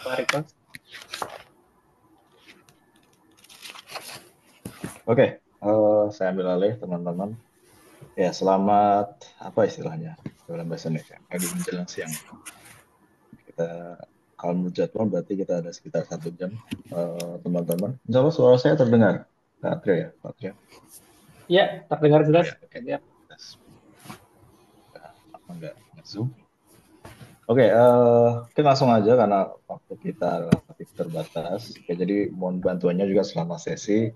Pak Riko. Oke, saya ambil alih teman-teman. Ya, selamat apa istilahnya dalam bahasa Indonesia? Pagi menjelang siang. Kita kalau menurut jadwal berarti kita ada sekitar 1 jam, teman-teman. Insya Allah suara saya terdengar. Patria ya, Patria. Ya, terdengar Oh jelas. ya, oke. Ya. Tes. Apa enggak Zoom? Oke, kita langsung aja karena waktu kita relatif terbatas. Oke, jadi mohon bantuannya juga selama sesi.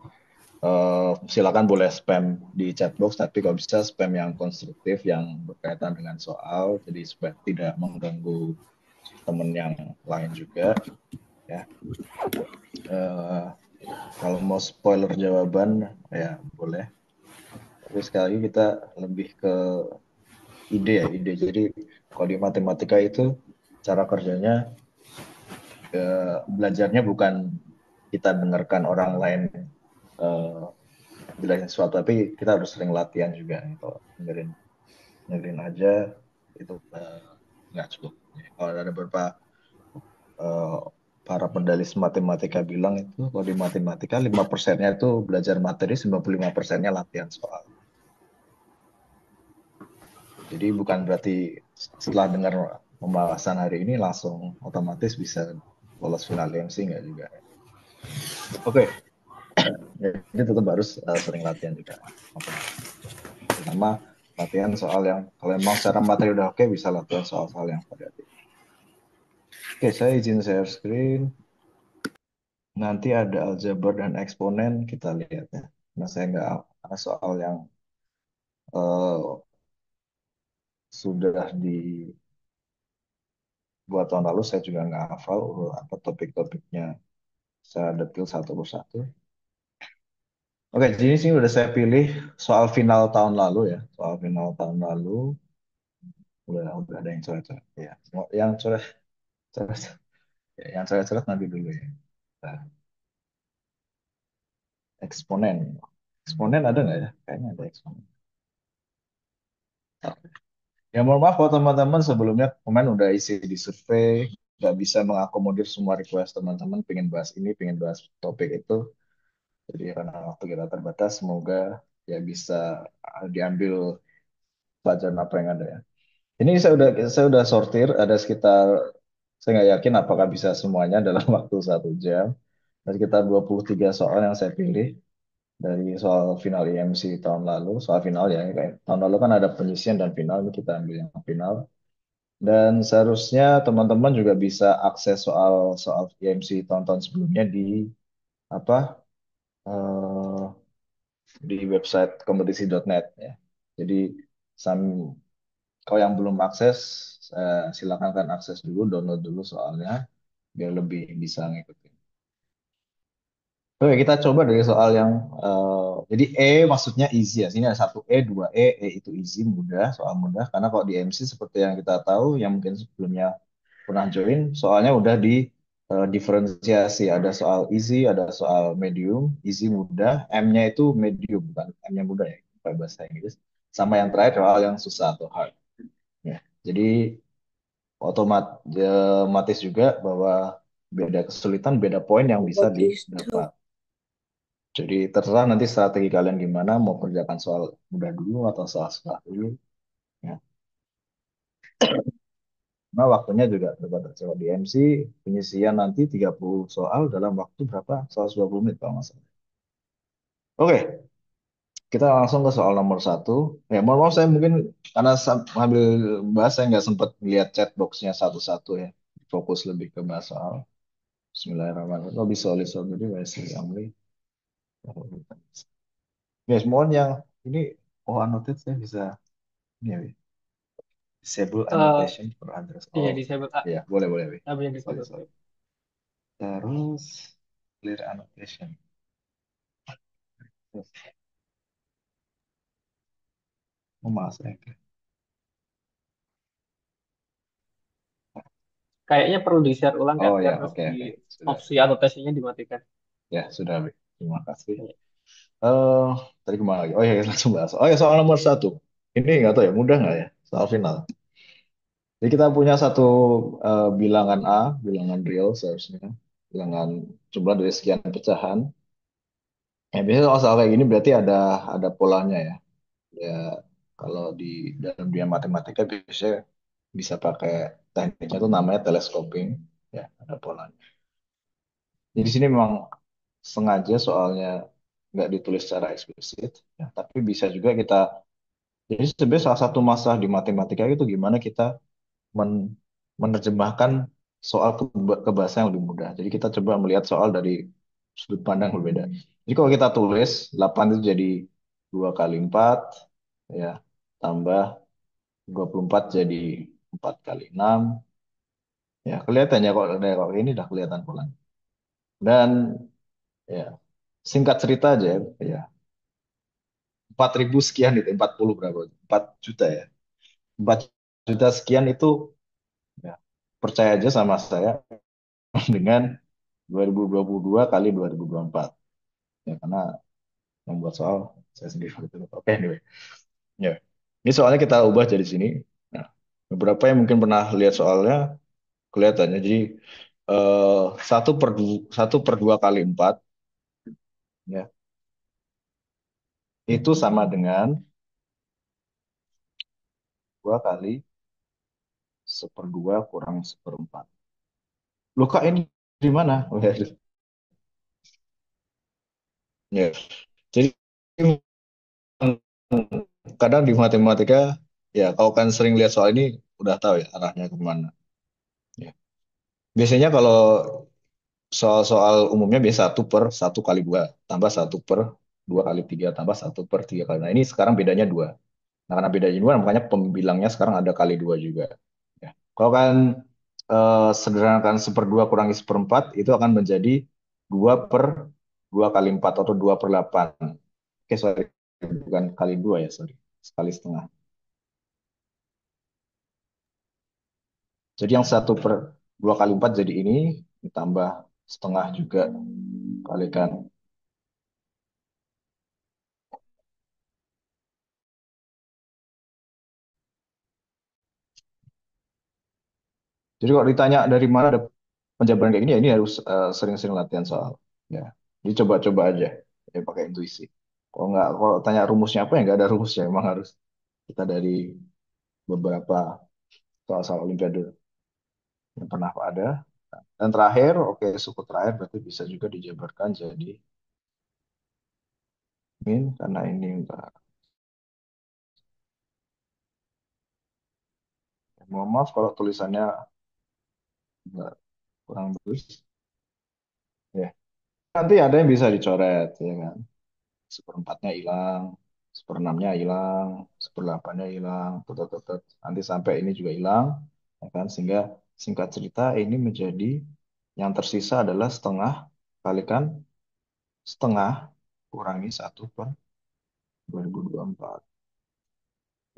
Silakan boleh spam di chat box, tapi kalau bisa spam yang konstruktif yang berkaitan dengan soal, jadi supaya tidak mengganggu teman yang lain juga. Ya, Eh, kalau mau spoiler jawaban ya boleh. Tapi sekali lagi kita lebih ke ide ya, ide. Jadi kalau di matematika itu cara kerjanya belajarnya bukan kita dengarkan orang lain eh, jelasin sesuatu, tapi kita harus sering latihan juga. Kalau dengerin dengerin aja itu nggak cukup. Kalau ada beberapa eh, para pedalis matematika bilang itu kalau di matematika 5%-nya itu belajar materi, 95%-nya latihan soal. Jadi bukan berarti setelah dengar pembahasan hari ini langsung otomatis bisa lolos final MC, nggak juga. Oke, jadi tetap harus sering latihan juga matematika. Terutama latihan soal yang kalau memang secara materi udah oke, bisa latihan soal-soal yang variatif. Oke, saya izin share screen. Nanti ada aljabar dan eksponen, kita lihat ya. Nah, saya nggak ada soal yang eh, sudah dibuat tahun lalu, saya juga nggak hafal apa topik-topiknya. Saya detail satu persatu. Oke, jadi sini udah saya pilih soal final tahun lalu ya. Soal final tahun lalu udah ada yang coret-coret. Ya, yang coret, ya, yang coret-coret nanti dulu ya. Nah, eksponen. Eksponen ada nggak ya? Kayaknya ada eksponen. Ya mohon maaf kalau teman-teman sebelumnya kemarin udah isi di survei, nggak bisa mengakomodir semua request teman-teman, pengen bahas ini, pengen bahas topik itu. Jadi karena waktu kita terbatas, semoga ya bisa diambil pelajaran apa yang ada ya. Ini saya udah sortir, ada sekitar, saya nggak yakin apakah bisa semuanya dalam waktu 1 jam. Ada sekitar 23 soal yang saya pilih dari soal final IMC tahun lalu, soal final ya. Kayak tahun lalu kan ada penyisian dan final, ini kita ambil yang final. Dan seharusnya teman-teman juga bisa akses soal-soal IMC tahun-tahun sebelumnya di apa eh, di website kompetisi.net ya. Jadi sam- kalau yang belum akses, silakan kan akses dulu, download dulu soalnya biar lebih bisa ngikutin. Oke, kita coba dari soal yang jadi maksudnya easy ya. Sini ada satu dua itu easy, mudah, soal mudah. Karena kalau di MC seperti yang kita tahu, yang mungkin sebelumnya pernah join, soalnya udah di diferensiasi. Ada soal easy, ada soal medium, easy mudah, M-nya itu medium, bukan M-nya mudah ya, pakai bahasa Inggris. Sama yang terakhir soal yang susah atau hard. Ya. Jadi otomatis juga bahwa beda kesulitan, beda poin yang bisa didapat. Jadi terserah nanti strategi kalian gimana, mau kerjakan soal mudah dulu atau soal susah dulu. Ya. Nah, waktunya juga terbatas. Kalau di MC, penyisian nanti 30 soal dalam waktu berapa? 120 menit kalau nggak salah. Oke, kita langsung ke soal nomor satu. Ya, mohon maaf saya mungkin karena sambil bahas saya nggak sempat lihat chat boxnya satu-satu ya. Fokus lebih ke bahas soal. Bismillahirrahmanirrahim. Lebih solid solid jadi Wesley Amri. Yes, mohon yang ini annotate saya bisa ini ya, Wi. Disable Eh, annotation for address. iya, Oh, disable A. iya boleh boleh. Wi. Apa yang Sorry disable? sorry. Terus clear annotation. Terus, oh mas, Kayaknya perlu di-share ulang kan, oh ya terus oke di oke sudah opsi sudah anotasinya dimatikan. ya sudah Wi. Terima kasih. Iya. eh Tadi kemana lagi? Oh ya langsung bahas. Oh ya soal nomor satu. Ini nggak tahu ya mudah nggak ya soal final. Jadi kita punya satu bilangan A, bilangan real seharusnya, bilangan jumlah dari sekian pecahan. Ya, biasanya soal kayak gini berarti ada polanya ya. Ya, kalau di dalam dunia matematika biasanya bisa pakai tekniknya itu namanya telescoping. Ya, ada polanya. Jadi di sini memang sengaja soalnya nggak ditulis secara eksplisit, ya, tapi bisa juga kita. Jadi sebenarnya salah satu masalah di matematika itu gimana kita men- menerjemahkan soal ke bahasa yang lebih mudah. Jadi kita coba melihat soal dari sudut pandang berbeda. Jadi kalau kita tulis 8 itu jadi 2 kali 4, ya, tambah 24 jadi 4 kali 6. Ya, kelihatan ya kalau ini udah kelihatan pola. Dan ya, singkat cerita aja ya, 4.000 sekian itu, 40 berapa? 4 juta ya. 4 juta sekian itu, ya, percaya aja sama saya dengan 2022 kali 2024. Ya, karena yang buat soal saya sendiri waktu itu. Oke, anyway. Ya. Ini soalnya kita ubah jadi sini. Nah, beberapa yang mungkin pernah lihat soalnya kelihatannya. Jadi eh, 1/2 kali 4, ya, itu sama dengan 2 kali 1/2 kurang 1/4. Loh kak ini di mana? Oh, ya. Ya. Jadi kadang di matematika, ya kalau kan sering lihat soal ini udah tahu ya arahnya kemana. Ya. Biasanya kalau soal-soal umumnya biasa 1/1 kali 2 tambah 1/2 kali 3 tambah 1/3 kali. Nah ini sekarang bedanya 2. Nah karena bedanya 2 makanya pembilangnya sekarang ada kali 2 juga. Ya. Kalau kan sederhanakan 1/2 kurangi 1/4 itu akan menjadi 2/2 kali 4 atau 2/8. Oke, sorry. Bukan kali 2 ya, sorry. Sekali setengah. Jadi yang 1/2 kali 4 jadi ini, ditambah setengah juga, kalikan. Jadi kalau ditanya dari mana ada penjabaran kayak gini, ya ini harus sering-sering latihan soal. Ya, jadi coba-coba aja, ya pakai intuisi. Kalau tanya rumusnya apa ya nggak ada rumusnya, emang harus kita dari beberapa soal-soal Olimpiade yang pernah ada. Dan terakhir, oke, suku terakhir berarti bisa juga dijabarkan jadi min karena ini enggak. Mohon maaf kalau tulisannya enggak kurang bagus. Ya, nanti ada yang bisa dicoret, ya kan? 1/4-nya hilang, 1/6-nya hilang, 1/8-nya hilang, tetet. Nanti sampai ini juga hilang, ya kan? Sehingga singkat cerita ini menjadi yang tersisa adalah setengah kalikan setengah kurangi 1/2024.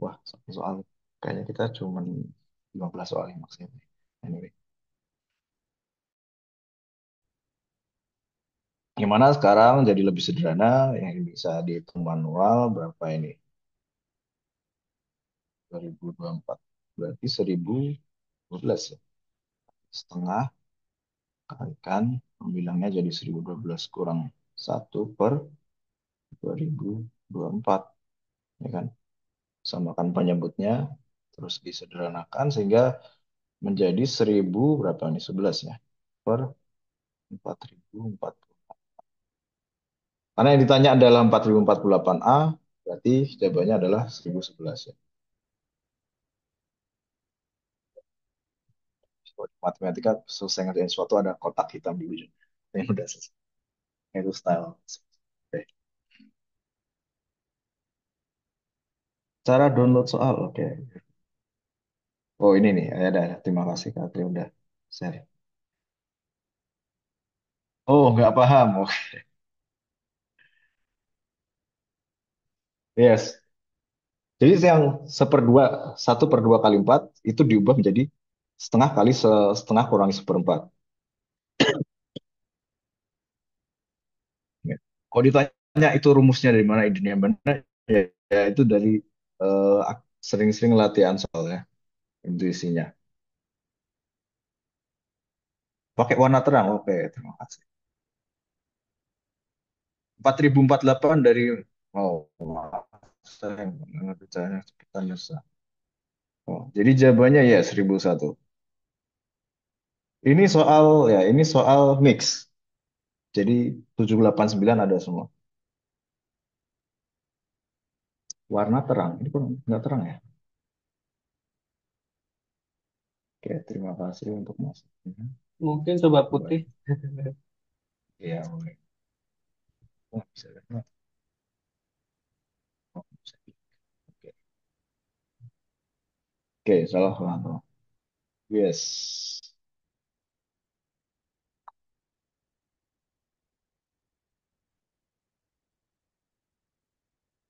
Wah, satu soal. Kayaknya kita cuma 15 soal yang maksimal. Anyway, gimana sekarang jadi lebih sederhana, yang bisa dihitung manual berapa ini? 2024. Berarti 1012 ya. Setengah kalikan, bilangnya jadi 1012 kurang 1/2024. Ya kan? Samakan penyebutnya, terus disederhanakan sehingga menjadi 1000 berapa nih? 11 ya. Per 4040. Karena yang ditanya adalah 4048A, berarti jawabannya adalah 1011 ya. Kalau di matematika selesai ngerjain sesuatu ada kotak hitam di ujung. Ini udah selesai. Itu style. Oke. Cara download soal, oke. Oh ini nih, ya ada. Terima kasih Kak Tri udah share. Oh nggak paham. Oh, yes. Jadi yang 1/2 kali 4 itu diubah menjadi setengah kali setengah kurangi 1/4. Ya. Kalau ditanya itu rumusnya dari mana idenya yang benar, ya, ya itu dari sering-sering latihan soalnya. intuisinya. Pakai warna terang, oke, terima kasih. 4048 dari, oh, maaf, saya nggak percaya cepetan Nusa. Oh, jadi jawabannya ya 1001. Ini soal mix. Jadi 789 ada semua. Warna terang. Ini kok nggak terang ya? Oke, terima kasih untuk masuknya. Mungkin coba Coba. putih. Iya, boleh. Oh, bisa ya. Oh, bisa. Oke, oke, salah satu. Yes.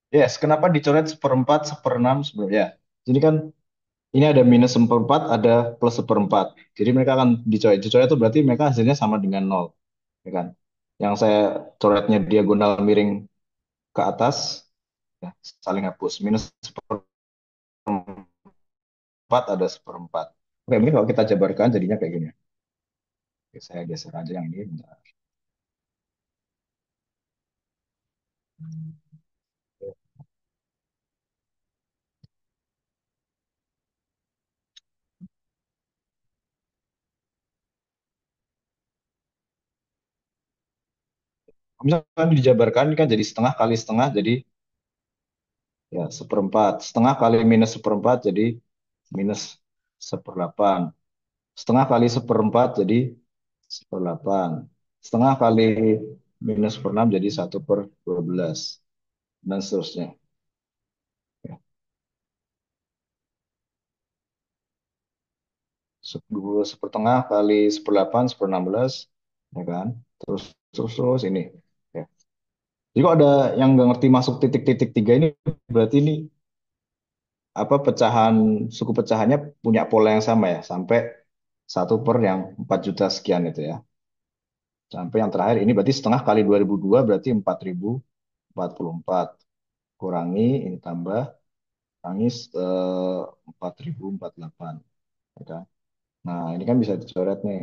Yes, kenapa dicoret seperempat, seperenam sebelumnya? Jadi kan ini ada minus seperempat, ada plus seperempat. Jadi mereka akan dicoret. Dicoret itu berarti mereka hasilnya sama dengan nol, ya kan? Yang saya coretnya diagonal miring ke atas, ya, saling hapus. Minus seperempat ada seperempat. Oke, ini kalau kita jabarkan jadinya kayak gini. Oke, saya geser aja yang ini. Bentar. Misalkan dijabarkan ini kan jadi setengah kali setengah jadi ya seperempat. Setengah kali minus seperempat jadi minus seperdelapan. Setengah kali seperempat jadi seperdelapan. Setengah kali minus seperenam jadi 1/12. Dan seterusnya. Ya. Dua sepertengah kali seperdelapan, 16, ya kan? Terus, terus ini. Ya. Jadi kalau ada yang nggak ngerti masuk titik-titik tiga ini, berarti ini apa pecahan suku pecahannya punya pola yang sama ya, sampai 1 per yang 4 juta sekian itu ya. Sampai yang terakhir ini berarti setengah kali 2002 berarti 4044. Kurangi ini tambah kurangi 4048, ya kan? Nah, ini kan bisa dicoret nih,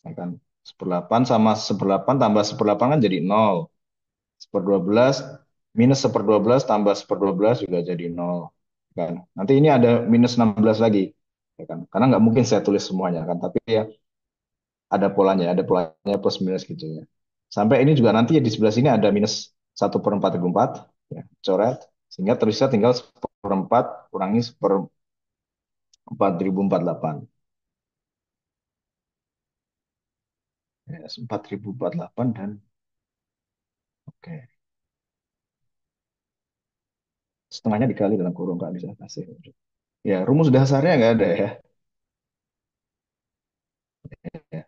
ya kan? Seperdelapan sama seperdelapan tambah seperdelapan kan jadi nol. Seperdua belas minus seperdua belas tambah seperdua belas juga jadi nol, kan? Nanti ini ada minus 16 lagi, ya kan? Karena nggak mungkin saya tulis semuanya kan, tapi ya ada polanya plus minus gitu ya. Sampai ini juga nanti di sebelah sini ada minus 1/4/4, ya, coret, sehingga terisa tinggal seperempat kurangi 4048. Ya, 4048 dan oke. Setengahnya dikali dalam kurung, nggak bisa kasih. Ya, rumus dasarnya nggak ada ya. Ya.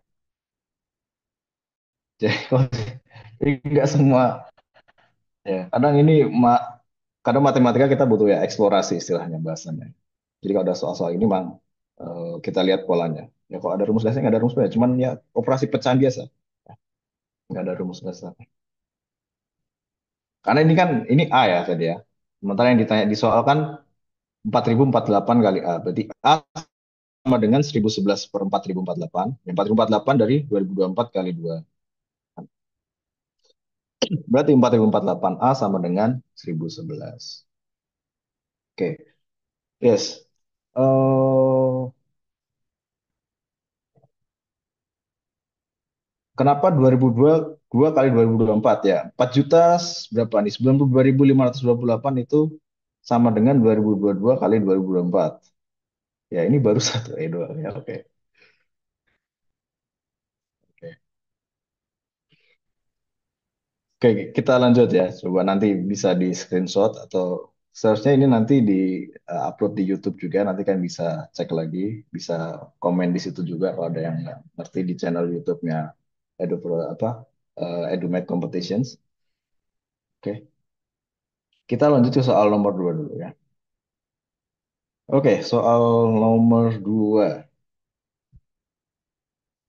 Jadi ini nggak semua ya. Kadang matematika kita butuh ya eksplorasi istilahnya bahasannya. Jadi kalau ada soal-soal ini bang, kita lihat polanya. Ya kalau ada rumus dasarnya nggak ada rumus dasar, cuman ya operasi pecahan biasa. Nggak ada rumus dasar. Karena ini kan ini A ya tadi ya. Sementara yang ditanya di soal kan 4048 kali A. Berarti A sama dengan 1011/4048. 4048 dari 2024 kali 2. Berarti 4048 A sama dengan 1011. Oke, yes. Eh, kenapa 2002 2 kali 2024 ya? 4 juta berapa nih? 92.528 itu sama dengan 2022 kali 2024. Ya, ini baru satu dua ya. Oke. Oke. Oke, kita lanjut ya. Coba nanti bisa di screenshot atau seharusnya ini nanti di upload di YouTube juga. Nanti kan bisa cek lagi, bisa komen di situ juga kalau ada yang nggak ngerti di channel YouTube-nya apa Edumed Competitions. Oke, kita lanjut ke soal nomor 2 dulu ya. Oke, soal nomor 2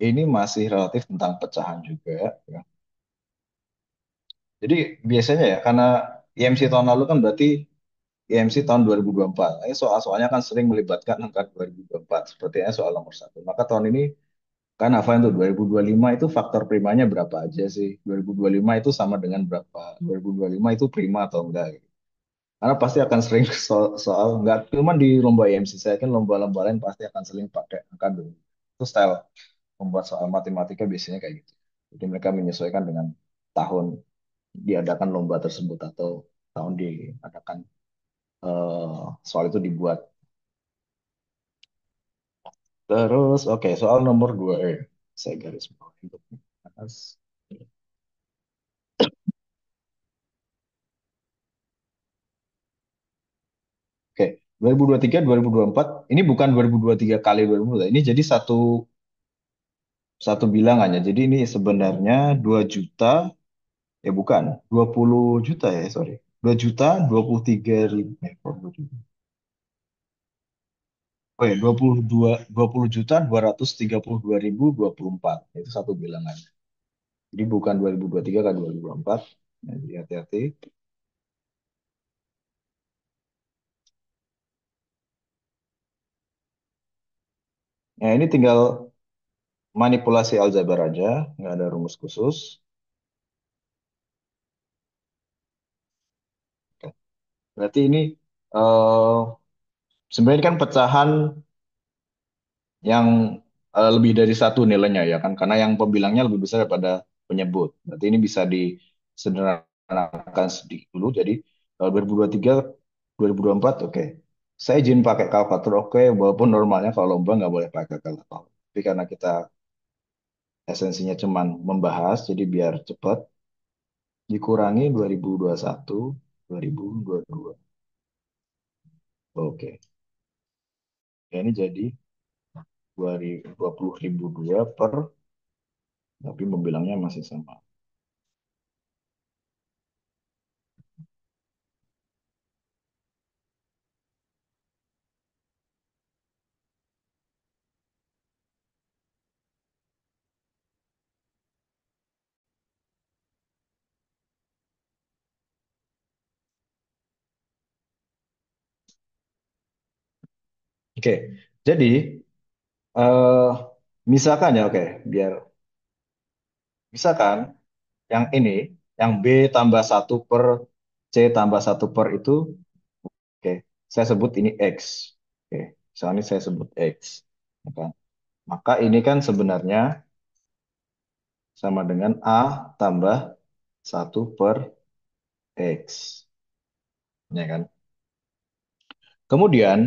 ini masih relatif tentang pecahan juga ya. Jadi biasanya ya karena IMC tahun lalu kan berarti IMC tahun 2024. Ini soal-soalnya kan sering melibatkan angka 2024, sepertinya soal nomor satu. Maka tahun ini kan apa itu 2025 itu faktor primanya berapa aja sih? 2025 itu sama dengan berapa? 2025 itu prima atau enggak? Karena pasti akan sering soal nggak cuma di lomba IMC, saya kan lomba-lomba lain pasti akan sering pakai angka dulu. Itu style membuat soal matematika biasanya kayak gitu. Jadi mereka menyesuaikan dengan tahun diadakan lomba tersebut atau tahun diadakan soal itu dibuat. Terus oke, soal nomor 2 saya garis bawahi untuk atas. Oke, 2023 2024 ini bukan 2023 kali 2023. Ini jadi satu satu bilangannya. Jadi ini sebenarnya 2 juta, ya bukan, 20 juta ya, sorry. 2 juta 23 ribu, kok 2 juta? Oh ya, 20 juta 232.024. Itu satu bilangan. Jadi bukan 2023 kan 2024. Nah, jadi hati-hati. Nah, ini tinggal manipulasi aljabar aja, nggak ada rumus khusus. Oke. Berarti ini eh, sebenarnya kan pecahan yang lebih dari satu nilainya ya kan, karena yang pembilangnya lebih besar daripada penyebut. Berarti ini bisa disederhanakan sedikit dulu. Jadi 2023, 2024, oke. Saya izin pakai kalkulator, oke, walaupun normalnya kalau lomba nggak boleh pakai kalkulator. Tapi karena kita esensinya cuman membahas, jadi biar cepat, dikurangi 2021, 2022. Oke, ya, ini jadi 20.002 per, tapi pembilangnya masih sama. Oke, jadi eh misalkan ya, oke, biar misalkan yang ini, yang B tambah satu per C tambah satu per itu, oke, saya sebut ini X. Oke, misalnya saya sebut X. Ya kan? Maka ini kan sebenarnya sama dengan A tambah satu per X. Ya kan? Kemudian,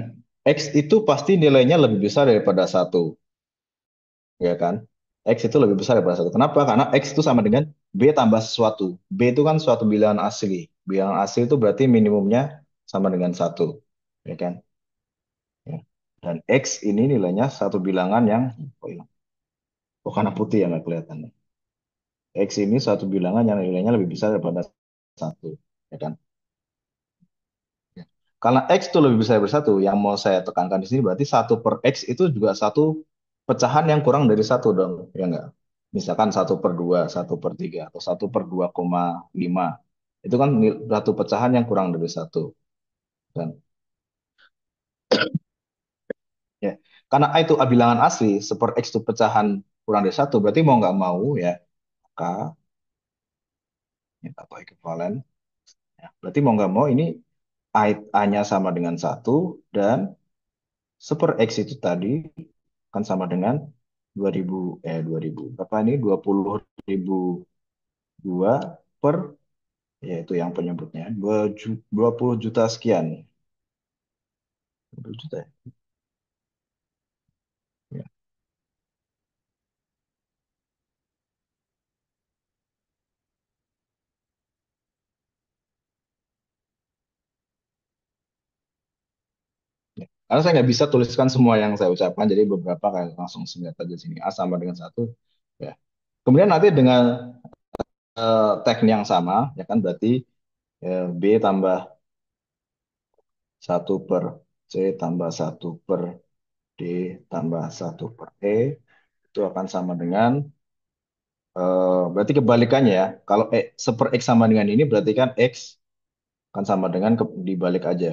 X itu pasti nilainya lebih besar daripada satu. Ya kan? X itu lebih besar daripada satu. Kenapa? Karena X itu sama dengan B tambah sesuatu. B itu kan suatu bilangan asli. Bilangan asli itu berarti minimumnya sama dengan satu. Ya kan? Ya. Dan X ini nilainya satu bilangan yang, oh, hilang. Oh, karena putih ya nggak kelihatan. X ini suatu bilangan yang nilainya lebih besar daripada satu. Ya kan? Ya. Karena X itu lebih besar dari satu, yang mau saya tekankan di sini berarti satu per X itu juga satu pecahan yang kurang dari satu dong, ya enggak? Misalkan satu per dua, satu per tiga, atau satu per 2,5. Itu kan satu pecahan yang kurang dari satu. Dan ya, karena A itu bilangan asli, seper X itu pecahan kurang dari satu, berarti mau nggak mau ya, K, ya, atau ekuivalen, ya, berarti mau nggak mau ini A-nya sama dengan satu, dan seper X itu tadi kan sama dengan 2000, 2000 berapa ini, 20.002 per, yaitu yang penyebutnya 20 juta sekian. 20 juta ya. Ya. Ya. Karena saya nggak bisa tuliskan semua yang saya ucapkan, jadi beberapa kayak langsung lihat aja sini A sama dengan satu. Ya. Kemudian nanti dengan teknik yang sama, ya kan, berarti B tambah satu per C tambah satu per D tambah satu per E itu akan sama dengan, berarti kebalikannya ya. Kalau seper X sama dengan ini berarti kan X kan sama dengan dibalik aja.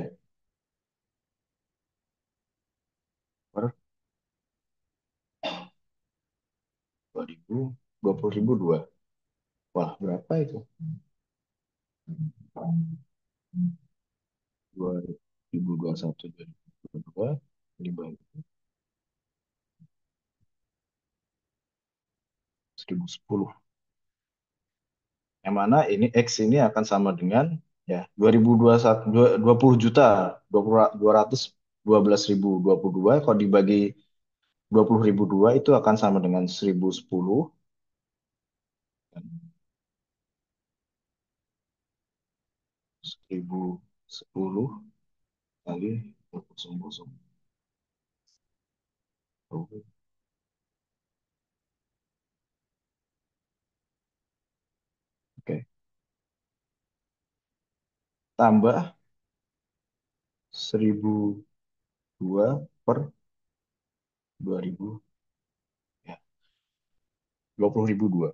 20 dua. Wah, berapa itu? 2021, 2022 dibagi 1010. Yang mana ini X ini akan sama dengan ya 2021 20 juta 212.022. Kalau dibagi 20.000 dua itu akan sama dengan 1010. 1010 kali 20. Oke, tambah 1002 per 2000, ya 20.000 dua.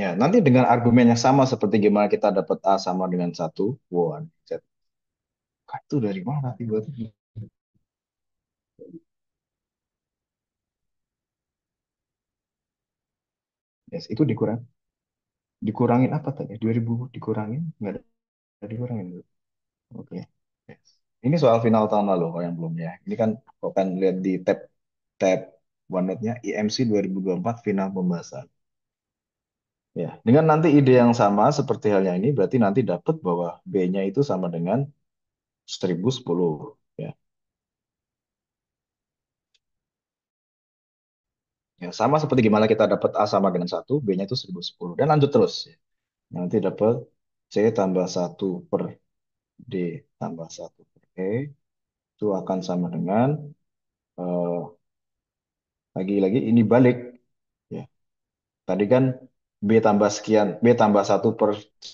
Ya, nanti dengan argumen yang sama seperti gimana kita dapat A sama dengan satu. Wow, Z. Itu dari mana tiba-tiba? Yes, itu dikurangin apa tadi? 2000 dikurangin? Nggak ada dikurangin. Oke. Yes. Ini soal final tahun lalu kalau yang belum ya. Ini kan kau kan lihat di tab tab OneNote-nya IMC 2024 final pembahasan. Ya, dengan nanti ide yang sama seperti halnya ini berarti nanti dapat bahwa B-nya itu sama dengan 1010 ya. Ya, sama seperti gimana kita dapat A sama dengan satu, B-nya itu 1010 dan lanjut terus ya. Nanti dapat C tambah satu per D tambah satu per E itu akan sama dengan eh, lagi-lagi ini balik ya. Tadi kan B tambah sekian, B tambah satu per C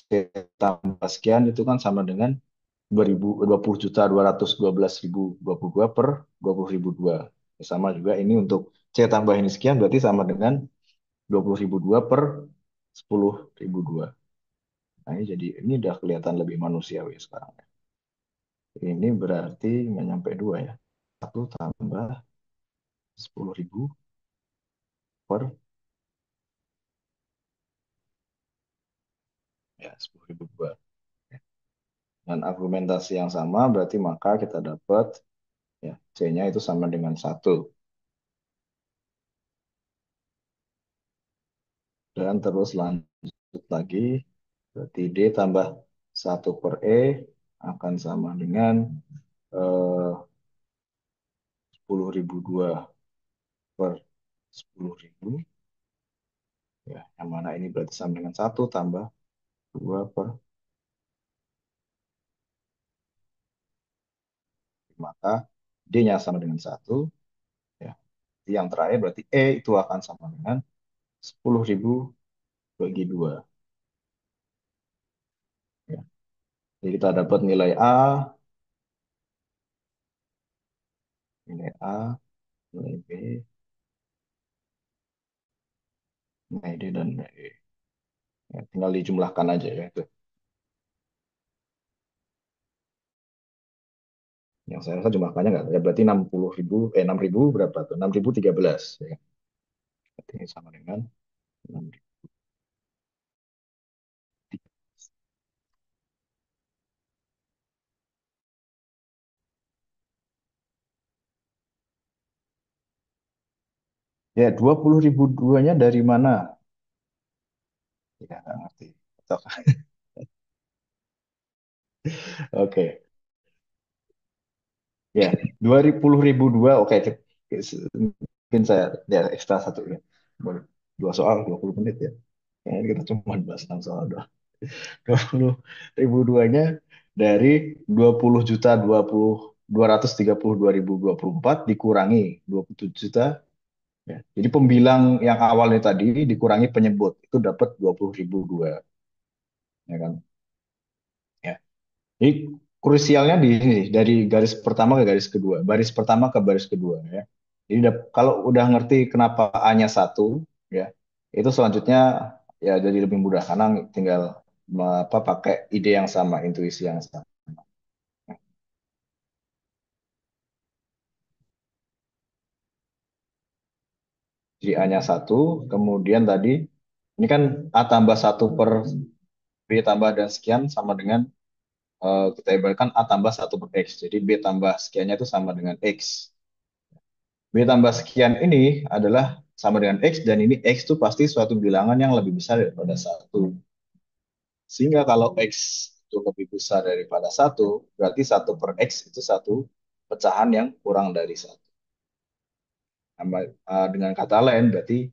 tambah sekian itu kan sama dengan 20 juta 212.022 per 20.000 dua. Ya, sama juga ini untuk C tambah ini sekian berarti sama dengan 20.000 dua per 10.000 dua. Nah, ini jadi ini udah kelihatan lebih manusiawi sekarang. Ini berarti nggak nyampe dua ya. Satu tambah 10.000 per ya 10.000 dua. Dan argumentasi yang sama berarti maka kita dapat ya C-nya itu sama dengan satu. Dan terus lanjut lagi berarti D tambah satu per E akan sama dengan 10.000 dua per 10.000 ya yang mana ini berarti sama dengan satu tambah 2 per, maka D-nya sama dengan satu ya. Yang terakhir berarti E itu akan sama dengan 10.000 bagi 2 ya. Jadi kita dapat nilai A, nilai A, nilai B, nilai D, dan nilai E. Ya, tinggal dijumlahkan aja ya itu. Yang saya rasa jumlahkannya nggak ada, berarti 60.000, 6.000 berapa tuh? 6.013 ya. Berarti ini sama dengan 6.000. Ya, 20.000 duanya dari mana? Ya, nggak ngerti. Atau- Oke, ya, 20.000 dua, oke. Mungkin saya ya ekstra satu ya. Dua soal 20 menit ya. Kayaknya kita cuma bahas 6 soal doang. 20.000 duanya dari 20 juta 232.234 dikurangi 27 juta. Ya. Jadi pembilang yang awalnya tadi dikurangi penyebut itu dapat 20.000 dua, ya kan? Ya. Jadi krusialnya di sini dari garis pertama ke garis kedua, baris pertama ke baris kedua ya. Jadi kalau udah ngerti kenapa A-nya satu ya, itu selanjutnya ya jadi lebih mudah karena tinggal apa pakai ide yang sama, intuisi yang sama. Jadi A-nya satu, kemudian tadi ini kan A tambah satu per B tambah dan sekian sama dengan kita ibaratkan A tambah satu per X. Jadi B tambah sekiannya itu sama dengan X. B tambah sekian ini adalah sama dengan X dan ini X itu pasti suatu bilangan yang lebih besar daripada satu. Sehingga kalau X itu lebih besar daripada satu, berarti satu per X itu satu pecahan yang kurang dari satu. Dengan kata lain berarti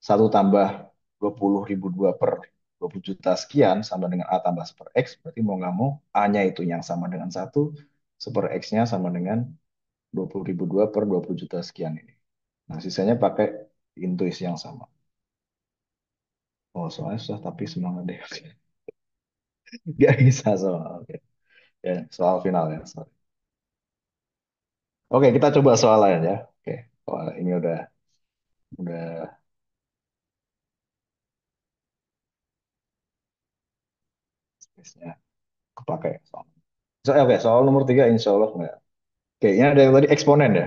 satu tambah 20.002 per 20 juta sekian sama dengan A tambah super X, berarti mau nggak mau A-nya itu yang sama dengan satu, super X-nya sama dengan 20.002 per 20 juta sekian ini. Nah, sisanya pakai intuisi yang sama. Oh, soalnya susah tapi semangat deh. Gak bisa soal. Oke. Ya, soal final ya. Sorry. Oke, kita coba soal lain ya. Oke. Soal ini udah space-nya kepake. Oke, soal nomor tiga insya Allah nggak. Oke, ini ada yang tadi eksponen ya.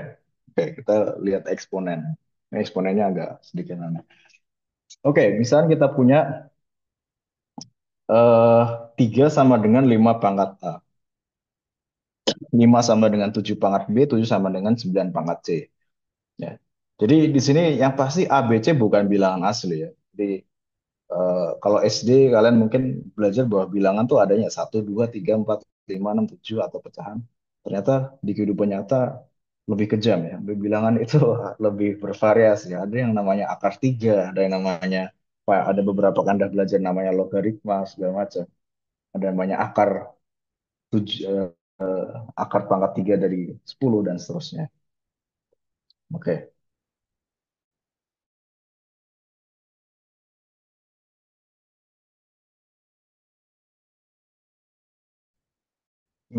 Oke, kita lihat eksponen. Ini eksponennya agak sedikit aneh. Oke, misalnya kita punya 3 sama dengan 5 pangkat A. 5 sama dengan 7 pangkat B, 7 sama dengan 9 pangkat C. Ya. Jadi di sini yang pasti A, B, C bukan bilangan asli ya. Jadi kalau SD kalian mungkin belajar bahwa bilangan tuh adanya 1, 2, 3, 4, 5, 6, 7 atau pecahan. Ternyata di kehidupan nyata lebih kejam ya. Bilangan itu lebih bervariasi. Ada yang namanya akar tiga, ada yang namanya ada beberapa kan Anda belajar namanya logaritma segala macam. Ada yang namanya tujuh, akar pangkat 3 dari 10 dan seterusnya. Oke,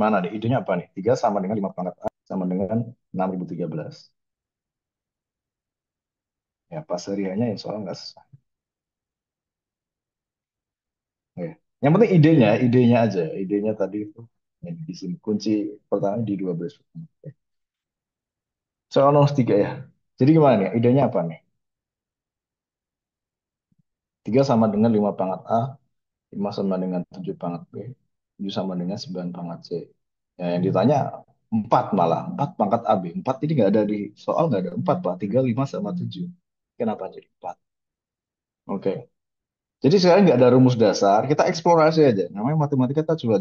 mana nih? Idenya apa nih? 3 sama dengan 5 pangkat A sama dengan 6.013. Ya, pas hariannya insya Allah nggak susah. Oke. Yang penting idenya aja. Idenya tadi itu yang di sini. Kunci pertama di 12. Oke. Soal nomor 3 ya. Jadi gimana nih? Idenya apa nih? 3 sama dengan 5 pangkat A, 5 sama dengan 7 pangkat B, 7 sama dengan 9 pangkat C. Ya, yang ditanya 4 malah. 4 pangkat AB. 4 ini nggak ada di soal, nggak ada 4 Pak. 3, 5 sama 7. Kenapa jadi 4? Oke. Jadi sekarang nggak ada rumus dasar, kita eksplorasi aja. Namanya matematika kita coba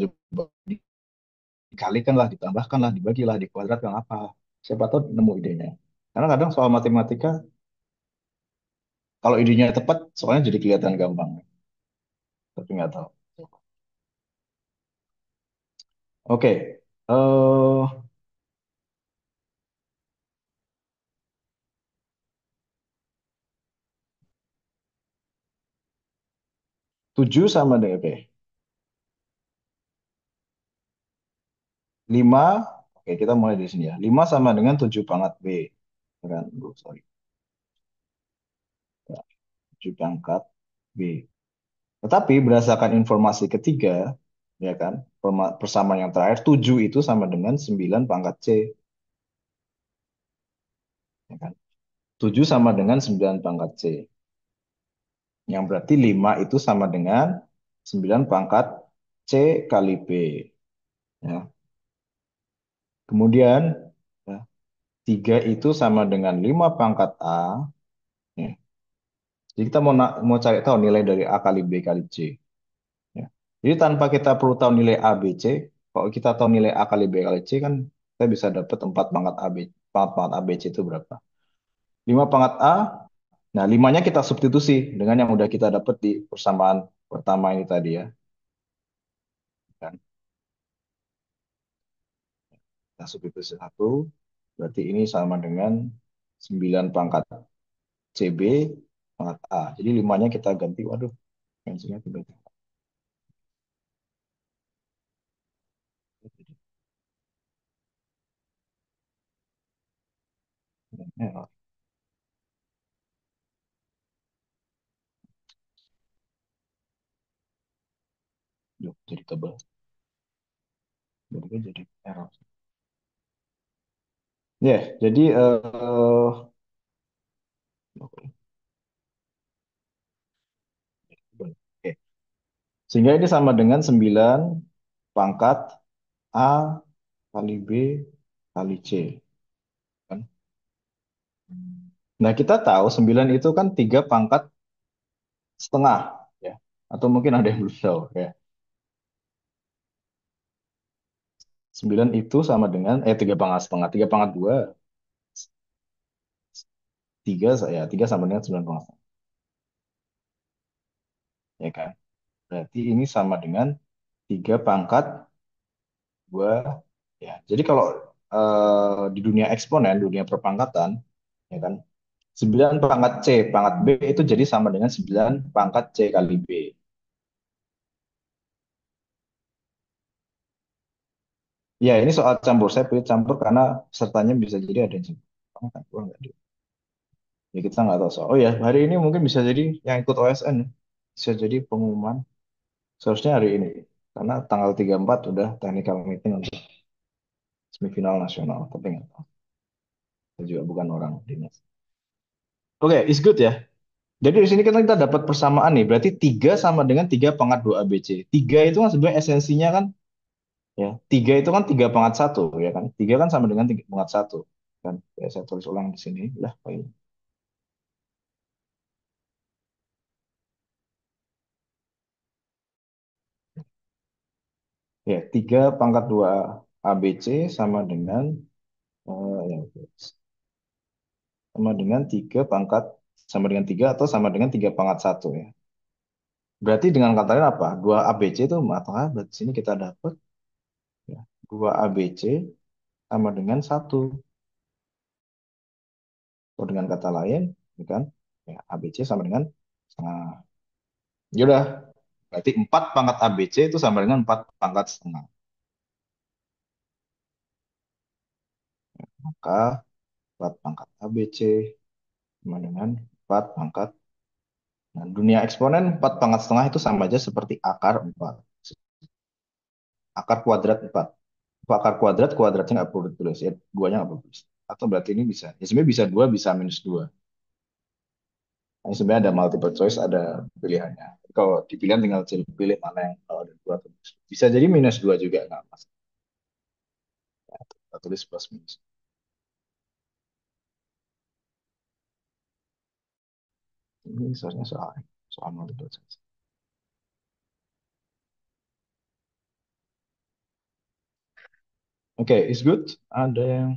dikalikan lah, ditambahkan lah, dibagi lah, dikuadratkan apa. Siapa tahu nemu idenya. Karena kadang soal matematika, kalau idenya tepat, soalnya jadi kelihatan gampang. Tapi nggak tahu. Oke. 7 sama dengan, oke. 5, oke kita mulai di sini ya. 5 sama dengan 7 pangkat B. Kan, sorry. Ya, 7 pangkat B. Tetapi berdasarkan informasi ketiga, ya kan, persamaan yang terakhir, 7 itu sama dengan 9 pangkat C. Ya kan? 7 sama dengan 9 pangkat C. Yang berarti 5 itu sama dengan 9 pangkat C kali B. Ya. Kemudian ya, 3 itu sama dengan 5 pangkat A. Ya. Jadi kita mau cari tahu nilai dari A kali B kali C. Ya. Jadi tanpa kita perlu tahu nilai A, B, C, kalau kita tahu nilai A kali B kali C kan kita bisa dapat 4 pangkat A, B, pangkat A, B, C itu berapa. 5 pangkat A, nah 5-nya kita substitusi dengan yang udah kita dapat di persamaan pertama ini tadi ya. Kan? Kita substitusi satu, berarti ini sama dengan 9 pangkat CB pangkat A. Jadi 5-nya kita ganti, waduh, pensinya tiba-tiba. Ya, jadi tebal. Jadi error. Ya, jadi Sehingga ini sama dengan 9 pangkat A kali B kali C. Kan? Nah, kita tahu 9 itu kan 3 pangkat setengah. Ya. Atau mungkin ada yang belum tahu. Ya. 9 itu sama dengan, 3 pangkat setengah. 3 pangkat 2, 3, ya, 3 sama dengan 9 pangkat setengah. Ya kan? Berarti ini sama dengan 3 pangkat 2. Ya. Jadi kalau di dunia eksponen, dunia perpangkatan, ya kan, 9 pangkat C pangkat B itu jadi sama dengan 9 pangkat C kali B. Ya, ini soal campur. Saya pilih campur karena pesertanya bisa jadi ada yang campur pangkat. Wah, nggak ada. Ya, kita nggak tahu soal. Oh ya, hari ini mungkin bisa jadi yang ikut OSN. Bisa jadi pengumuman. Seharusnya hari ini. Karena tanggal 34 udah technical meeting untuk semifinal nasional. Tapi nggak tahu. Saya juga bukan orang dinas. Oke, it's good ya. Jadi di sini kan kita dapat persamaan nih. Berarti 3 sama dengan 3 pangkat 2 ABC. 3 itu kan sebenarnya esensinya kan, ya, 3 itu kan 3 pangkat satu, ya kan. 3 kan sama dengan 3 pangkat satu. Kan, ya, saya tulis ulang di sini. Lah, paling. Ya, 3 pangkat 2 ABC sama dengan, ya, sama dengan 3 pangkat, sama dengan 3 atau sama dengan 3 pangkat satu ya. Berarti dengan kata lain apa? 2 ABC itu maka berarti sini kita dapat, ya, 2 ABC sama dengan satu. Atau dengan kata lain, ya kan? Ya, ABC sama dengan setengah. Ya udah, berarti 4 pangkat ABC itu sama dengan 4 pangkat setengah. Maka 4 pangkat ABC sama dengan 4 pangkat. Nah, dunia eksponen 4 pangkat setengah itu sama aja seperti akar 4. Akar kuadrat 4. Akar kuadrat, kuadratnya nggak perlu ditulis. Ya, duanya nggak perlu ditulis. Atau berarti ini bisa. Ya sebenarnya bisa 2, bisa minus 2. Ini sebenarnya ada multiple choice, ada pilihannya. Kalau dipilih tinggal pilih mana yang kalau ada 2 atau minus. Bisa jadi minus 2 juga. Nggak masalah. Kita tulis plus minus. Ini soalnya soal multiple choice. Oke, it's good. Ada yang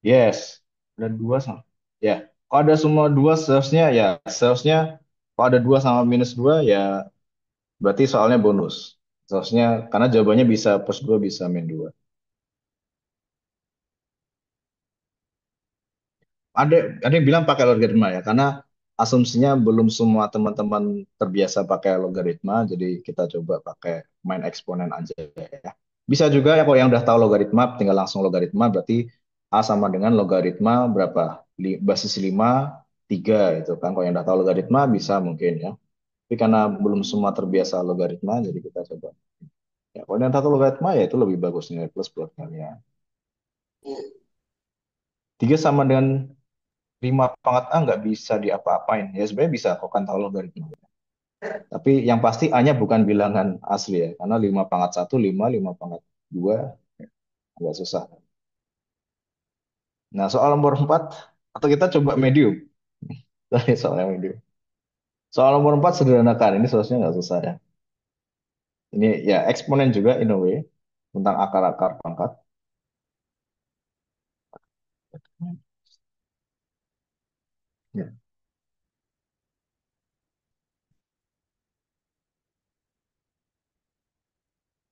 yes. Ada 2 sama. Ya, kalau ada semua 2 seharusnya, ya seharusnya kalau ada 2 sama minus 2 ya berarti soalnya bonus. Seharusnya karena jawabannya bisa plus 2 bisa min 2. Ada yang bilang pakai logaritma ya, karena asumsinya belum semua teman-teman terbiasa pakai logaritma, jadi kita coba pakai main eksponen aja ya. Bisa juga ya kalau yang udah tahu logaritma, tinggal langsung logaritma, berarti A sama dengan logaritma berapa? Basis 5 3 itu kan. Kalau yang udah tahu logaritma bisa mungkin ya. Tapi karena belum semua terbiasa logaritma, jadi kita coba. Ya, kalau yang tahu logaritma ya itu lebih bagus nilai plus buat kalian. 3 sama dengan 5 pangkat A nggak bisa diapa-apain. Ya sebenarnya bisa kok kan tahu logaritma. Tapi yang pasti A-nya bukan bilangan asli ya. Karena 5 pangkat satu 5 5 pangkat 2 agak susah. Nah, soal nomor 4 atau kita coba medium. Tadi soal yang medium. Soal nomor 4 sederhanakan. Ini seharusnya nggak susah ya. Ini ya eksponen juga in a way. Tentang akar-akar pangkat. Ya.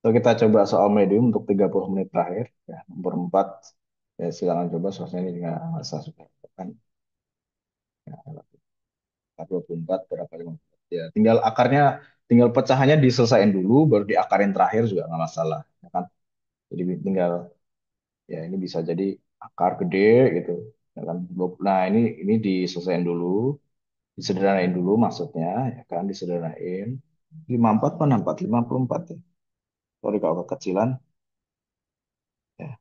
So, kita coba soal medium untuk 30 menit terakhir. Ya, nomor 4. Ya, silakan coba soalnya ini nggak masa sudah kan. Ya, 24 berapa 54. Ya, tinggal akarnya, tinggal pecahannya diselesain dulu, baru diakarin terakhir juga nggak masalah, ya kan? Jadi tinggal, ya ini bisa jadi akar gede gitu, ya kan? Nah ini diselesain dulu, disederhanain dulu maksudnya, ya kan? Disederhanain. 54 mana 4? 54 ya. Sorry kalau kekecilan. Ya.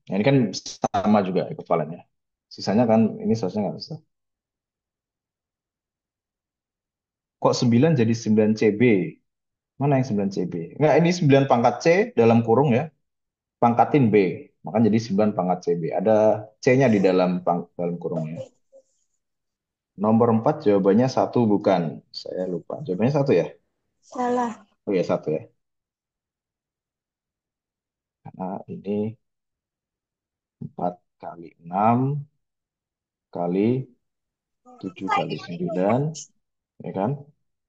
Nah, ini kan sama juga ekuivalennya. Sisanya kan ini seharusnya nggak bisa. Kok 9 jadi 9 CB? Mana yang 9 CB? Nggak, ini 9 pangkat C dalam kurung ya. Pangkatin B. Maka jadi 9 pangkat CB. Ada C-nya di dalam kurungnya. Nomor 4 jawabannya satu bukan. Saya lupa. Jawabannya satu ya? Salah. Oh ya satu ya. Karena ini 4 kali 6 kali 7 kali 9. Ya kan?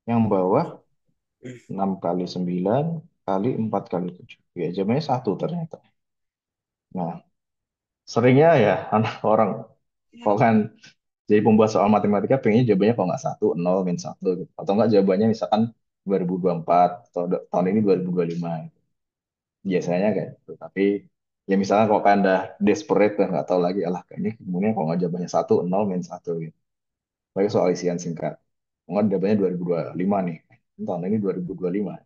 Yang bawah 6 kali 9 kali 4 kali 7. Ya jawabannya satu ternyata. Nah, seringnya ya anak orang kok kan jadi pembuat soal matematika pengennya jawabannya kalau nggak satu, nol, min satu gitu. Atau nggak jawabannya misalkan 2024 atau tahun ini 2025. Biasanya kayak gitu. Tapi ya misalnya kalau kan udah desperate dan nggak tahu lagi, alah kayaknya kemudian kalau nggak jawabannya satu, nol, min satu gitu. Pakai soal isian singkat. Nggak jawabannya 2025 nih. Tahun ini 2025.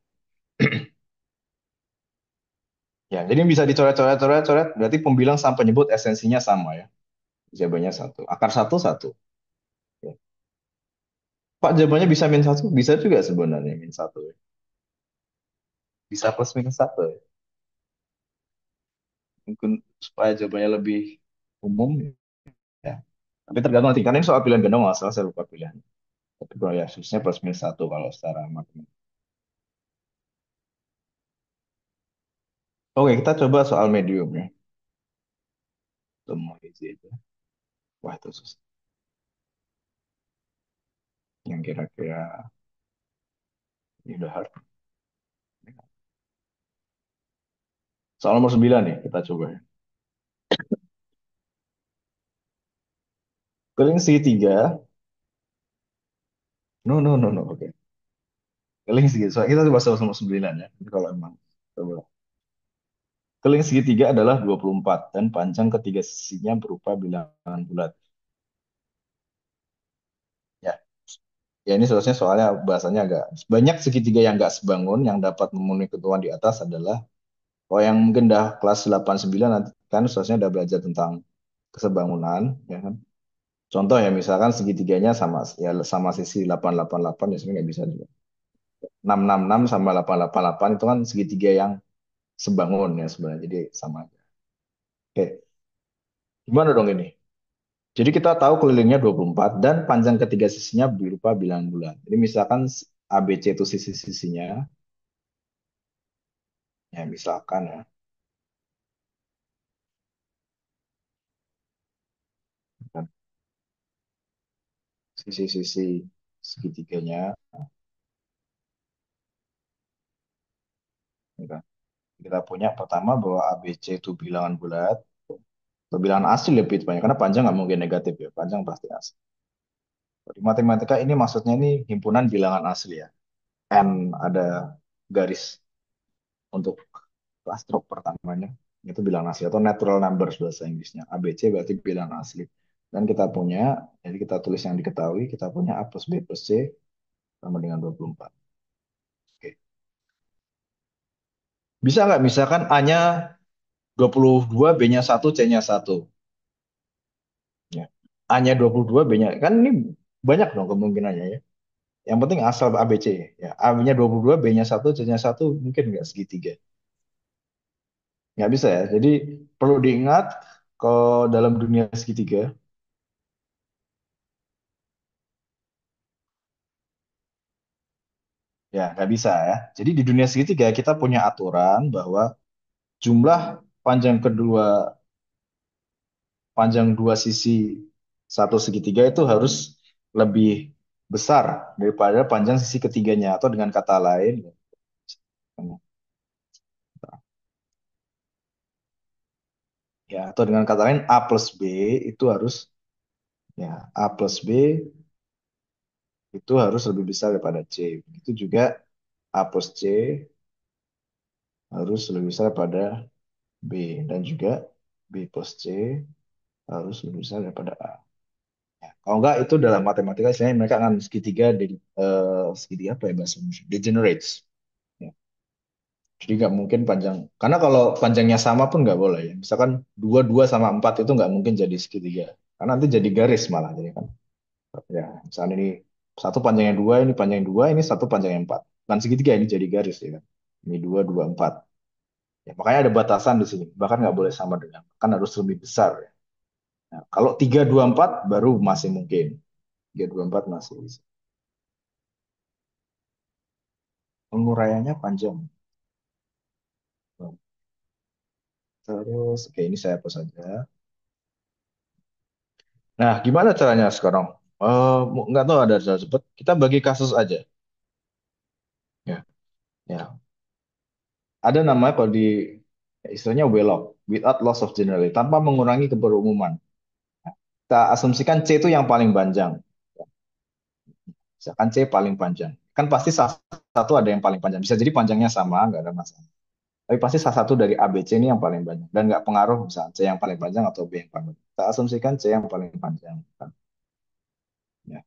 Ya, jadi bisa dicoret-coret-coret-coret. Berarti pembilang sama penyebut esensinya sama ya. Jawabannya satu. Akar satu, satu. Ya. Pak, jawabannya bisa min satu? Bisa juga sebenarnya min satu. Ya. Bisa plus minus satu. Ya. Mungkin supaya jawabannya lebih umum. Ya. Tapi tergantung nanti. Karena ini soal pilihan ganda nggak salah, saya lupa pilihan. Tapi kalau ya, susahnya plus minus satu kalau secara matematika. Oke, kita coba soal medium ya. Semua isi itu. Wah, itu susah. Yang kira-kira ini udah hard. Soal nomor 9 nih, kita coba ya. Kalian segitiga. No, no, no, no. Oke. Keling segitiga. Soalnya kita coba soal nomor 9 ya. Jadi kalau emang. Coba. Keling segitiga adalah 24 dan panjang ketiga sisinya berupa bilangan bulat. Ya, ya ini seharusnya soalnya bahasanya agak banyak segitiga yang nggak sebangun yang dapat memenuhi ketentuan di atas adalah kalau yang mungkin dah kelas 8 9 nanti kan seharusnya udah belajar tentang kesebangunan ya kan. Contoh ya misalkan segitiganya sama ya sama sisi 8 8 8 ya sebenarnya nggak bisa juga. 6 6 6 sama 8 8 8 itu kan segitiga yang sebangun ya sebenarnya. Jadi sama aja. Oke, gimana dong ini? Jadi kita tahu kelilingnya 24 dan panjang ketiga sisinya berupa bilangan bulan. Jadi misalkan ABC itu sisi-sisinya, ya misalkan ya, kan, sisi-sisi segitiganya, ya kan. Kita punya pertama bahwa ABC itu bilangan bulat, atau bilangan asli lebih banyak, karena panjang nggak mungkin negatif ya, panjang pasti asli. Di matematika ini maksudnya ini himpunan bilangan asli ya. N ada garis untuk kelas stroke pertamanya itu bilangan asli atau natural numbers bahasa Inggrisnya. ABC berarti bilangan asli. Dan kita punya, jadi kita tulis yang diketahui, kita punya A plus B plus C sama dengan 24. Oke. Bisa nggak misalkan A-nya 22, B-nya 1, C-nya 1. Ya. A-nya 22, B-nya, kan ini banyak dong kemungkinannya ya. Yang penting asal ABC. Ya. A-nya 22, B-nya 1, C-nya 1, mungkin nggak segitiga. Nggak bisa ya. Jadi perlu diingat kalau dalam dunia segitiga, ya nggak bisa ya. Jadi di dunia segitiga kita punya aturan bahwa jumlah panjang kedua, panjang dua sisi satu segitiga itu harus lebih besar daripada panjang sisi ketiganya. Atau dengan kata lain, ya atau dengan kata lain A plus B itu harus, ya A plus B itu harus lebih besar daripada C. Itu juga A plus C harus lebih besar daripada B dan juga B plus C harus lebih besar daripada A. Ya, kalau enggak itu dalam matematika istilahnya mereka akan segitiga segitiga apa ya bahasa Indonesia? Degenerates. Ya. Jadi nggak mungkin panjang. Karena kalau panjangnya sama pun nggak boleh ya. Misalkan 2 2 sama 4 itu nggak mungkin jadi segitiga. Karena nanti jadi garis malah jadi kan. Ya, misalnya ini satu panjangnya dua, ini panjangnya dua, ini satu panjangnya empat. Bukan segitiga ini jadi garis ya kan. Ini dua, dua, empat. Ya, makanya ada batasan di sini. Bahkan nggak boleh sama dengan, kan harus lebih besar ya. Nah, kalau tiga, dua, empat baru masih mungkin. Tiga, dua, empat masih bisa. Penguraiannya panjang. Terus, oke ini saya hapus saja. Nah, gimana caranya sekarang? Nggak tahu ada cara cepet. Kita bagi kasus aja. Ya, ya. Ada namanya kalau di istilahnya WLOC, without loss of generality, tanpa mengurangi keberumuman. Kita asumsikan C itu yang paling panjang. Misalkan C paling panjang. Kan pasti salah satu ada yang paling panjang. Bisa jadi panjangnya sama, nggak ada masalah. Tapi pasti salah satu dari A, B, C ini yang paling banyak. Dan nggak pengaruh misalnya C yang paling panjang atau B yang paling panjang. Kita asumsikan C yang paling panjang. Kan? Ya.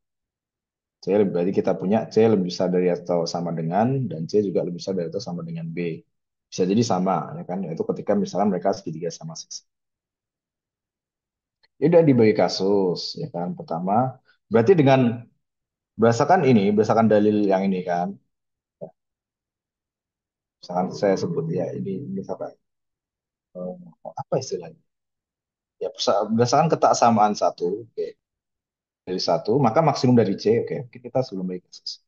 C berarti kita punya C lebih besar dari atau sama dengan, dan C juga lebih besar dari atau sama dengan B. Bisa jadi sama, ya kan? Itu ketika misalnya mereka segitiga sama sisi. Ya udah dibagi kasus, ya kan? Pertama, berarti dengan berdasarkan ini, berdasarkan dalil yang ini kan, misalkan saya sebut ya ini misalkan apa istilahnya? Ya berdasarkan ketaksamaan satu, oke, dari satu, maka maksimum dari C, oke, oke, kita sebelum bagi kasus.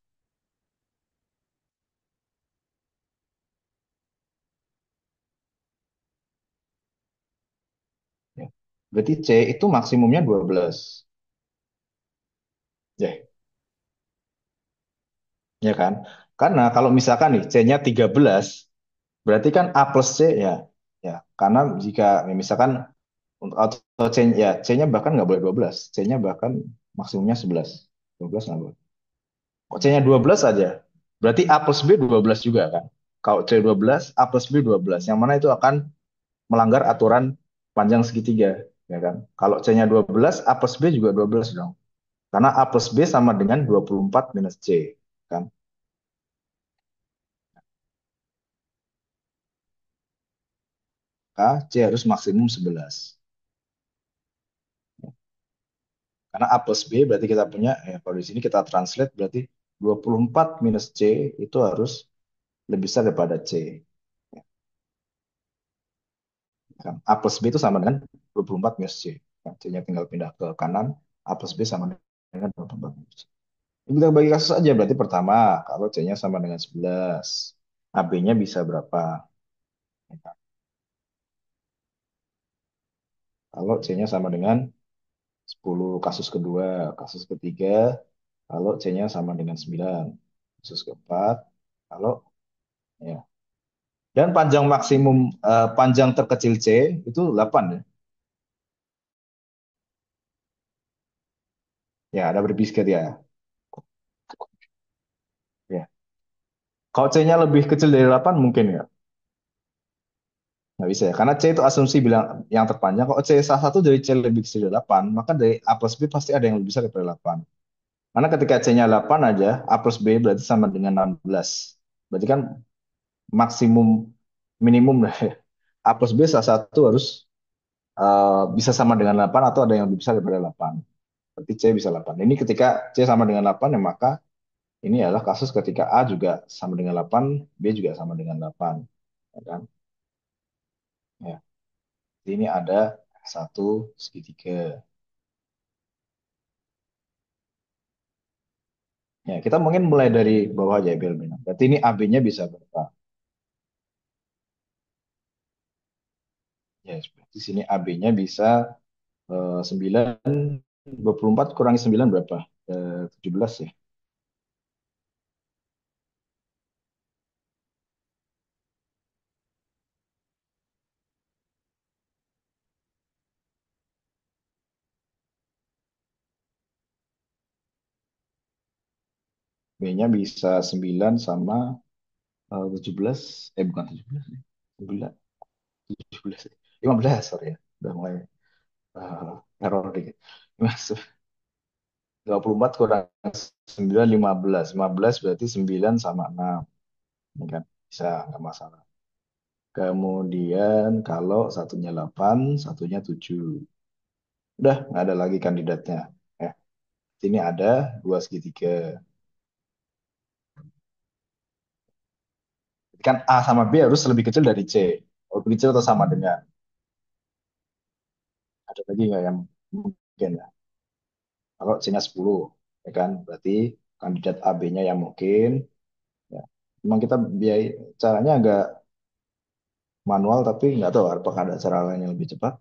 Ya. Berarti C itu maksimumnya 12. Ya, ya kan? Karena kalau misalkan nih C-nya 13, berarti kan A plus C ya. Ya, karena jika ya, misalkan atau C, ya C-nya bahkan nggak boleh 12. C-nya bahkan maksimumnya 11. 12 nggak boleh. Kok C-nya 12 aja? Berarti A plus B 12 juga kan? Kalau C 12, A plus B 12. Yang mana itu akan melanggar aturan panjang segitiga. Ya kan? Kalau C-nya 12, A plus B juga 12 dong. Karena A plus B sama dengan 24 minus C. Kan? Maka C harus maksimum 11. Karena A plus B berarti kita punya, ya kalau di sini kita translate berarti 24 minus C itu harus lebih besar daripada C. Kan? A plus B itu sama dengan 24 minus C. Kan? C-nya tinggal pindah ke kanan, A plus B sama dengan 24 minus C. Ini kita bagi kasus aja, berarti pertama, kalau C-nya sama dengan 11, AB-nya bisa berapa? Ya kan? Kalau C-nya sama dengan 10, kasus kedua. Kasus ketiga, kalau C-nya sama dengan 9. Kasus keempat, kalau ya. Dan panjang maksimum, panjang terkecil C itu 8 ya. Ya, ada berbisket ya. Ya. Kalau C-nya lebih kecil dari 8 mungkin ya. Nggak bisa ya. Karena C itu asumsi bilang yang terpanjang. Kalau C salah satu dari C lebih kecil dari 8, maka dari A plus B pasti ada yang lebih besar daripada 8. Karena ketika C-nya 8 aja, A plus B berarti sama dengan 16. Berarti kan maksimum minimum lah ya. A plus B salah satu harus bisa sama dengan 8 atau ada yang lebih besar daripada 8. Berarti C bisa 8. Ini ketika C sama dengan 8 ya maka ini adalah kasus ketika A juga sama dengan 8, B juga sama dengan 8. Ya kan? Ya. Ini ada satu segitiga. Ya, kita mungkin mulai dari bawah aja biar benar. Berarti ini AB-nya bisa berapa? Ya, di sini AB-nya bisa 9, 24 kurangi 9 berapa? 17 ya. B-nya bisa 9 sama 17, bukan 17 ya. 9, 17, 15, sorry ya. Udah mulai error dikit. Masuk 24 kurang 9, 15. 15 berarti 9 sama 6. Ini kan bisa, nggak masalah. Kemudian kalau satunya 8, satunya 7. Udah, nggak ada lagi kandidatnya. Ya, sini ada dua segitiga. Kan A sama B harus lebih kecil dari C. Lebih kecil atau sama dengan. Ada lagi nggak yang mungkin ya? Kalau C-nya 10, ya kan? Berarti kandidat A, B-nya yang mungkin. Ya. Memang kita biaya caranya agak manual, tapi nggak tahu apakah ada cara lain yang lebih cepat.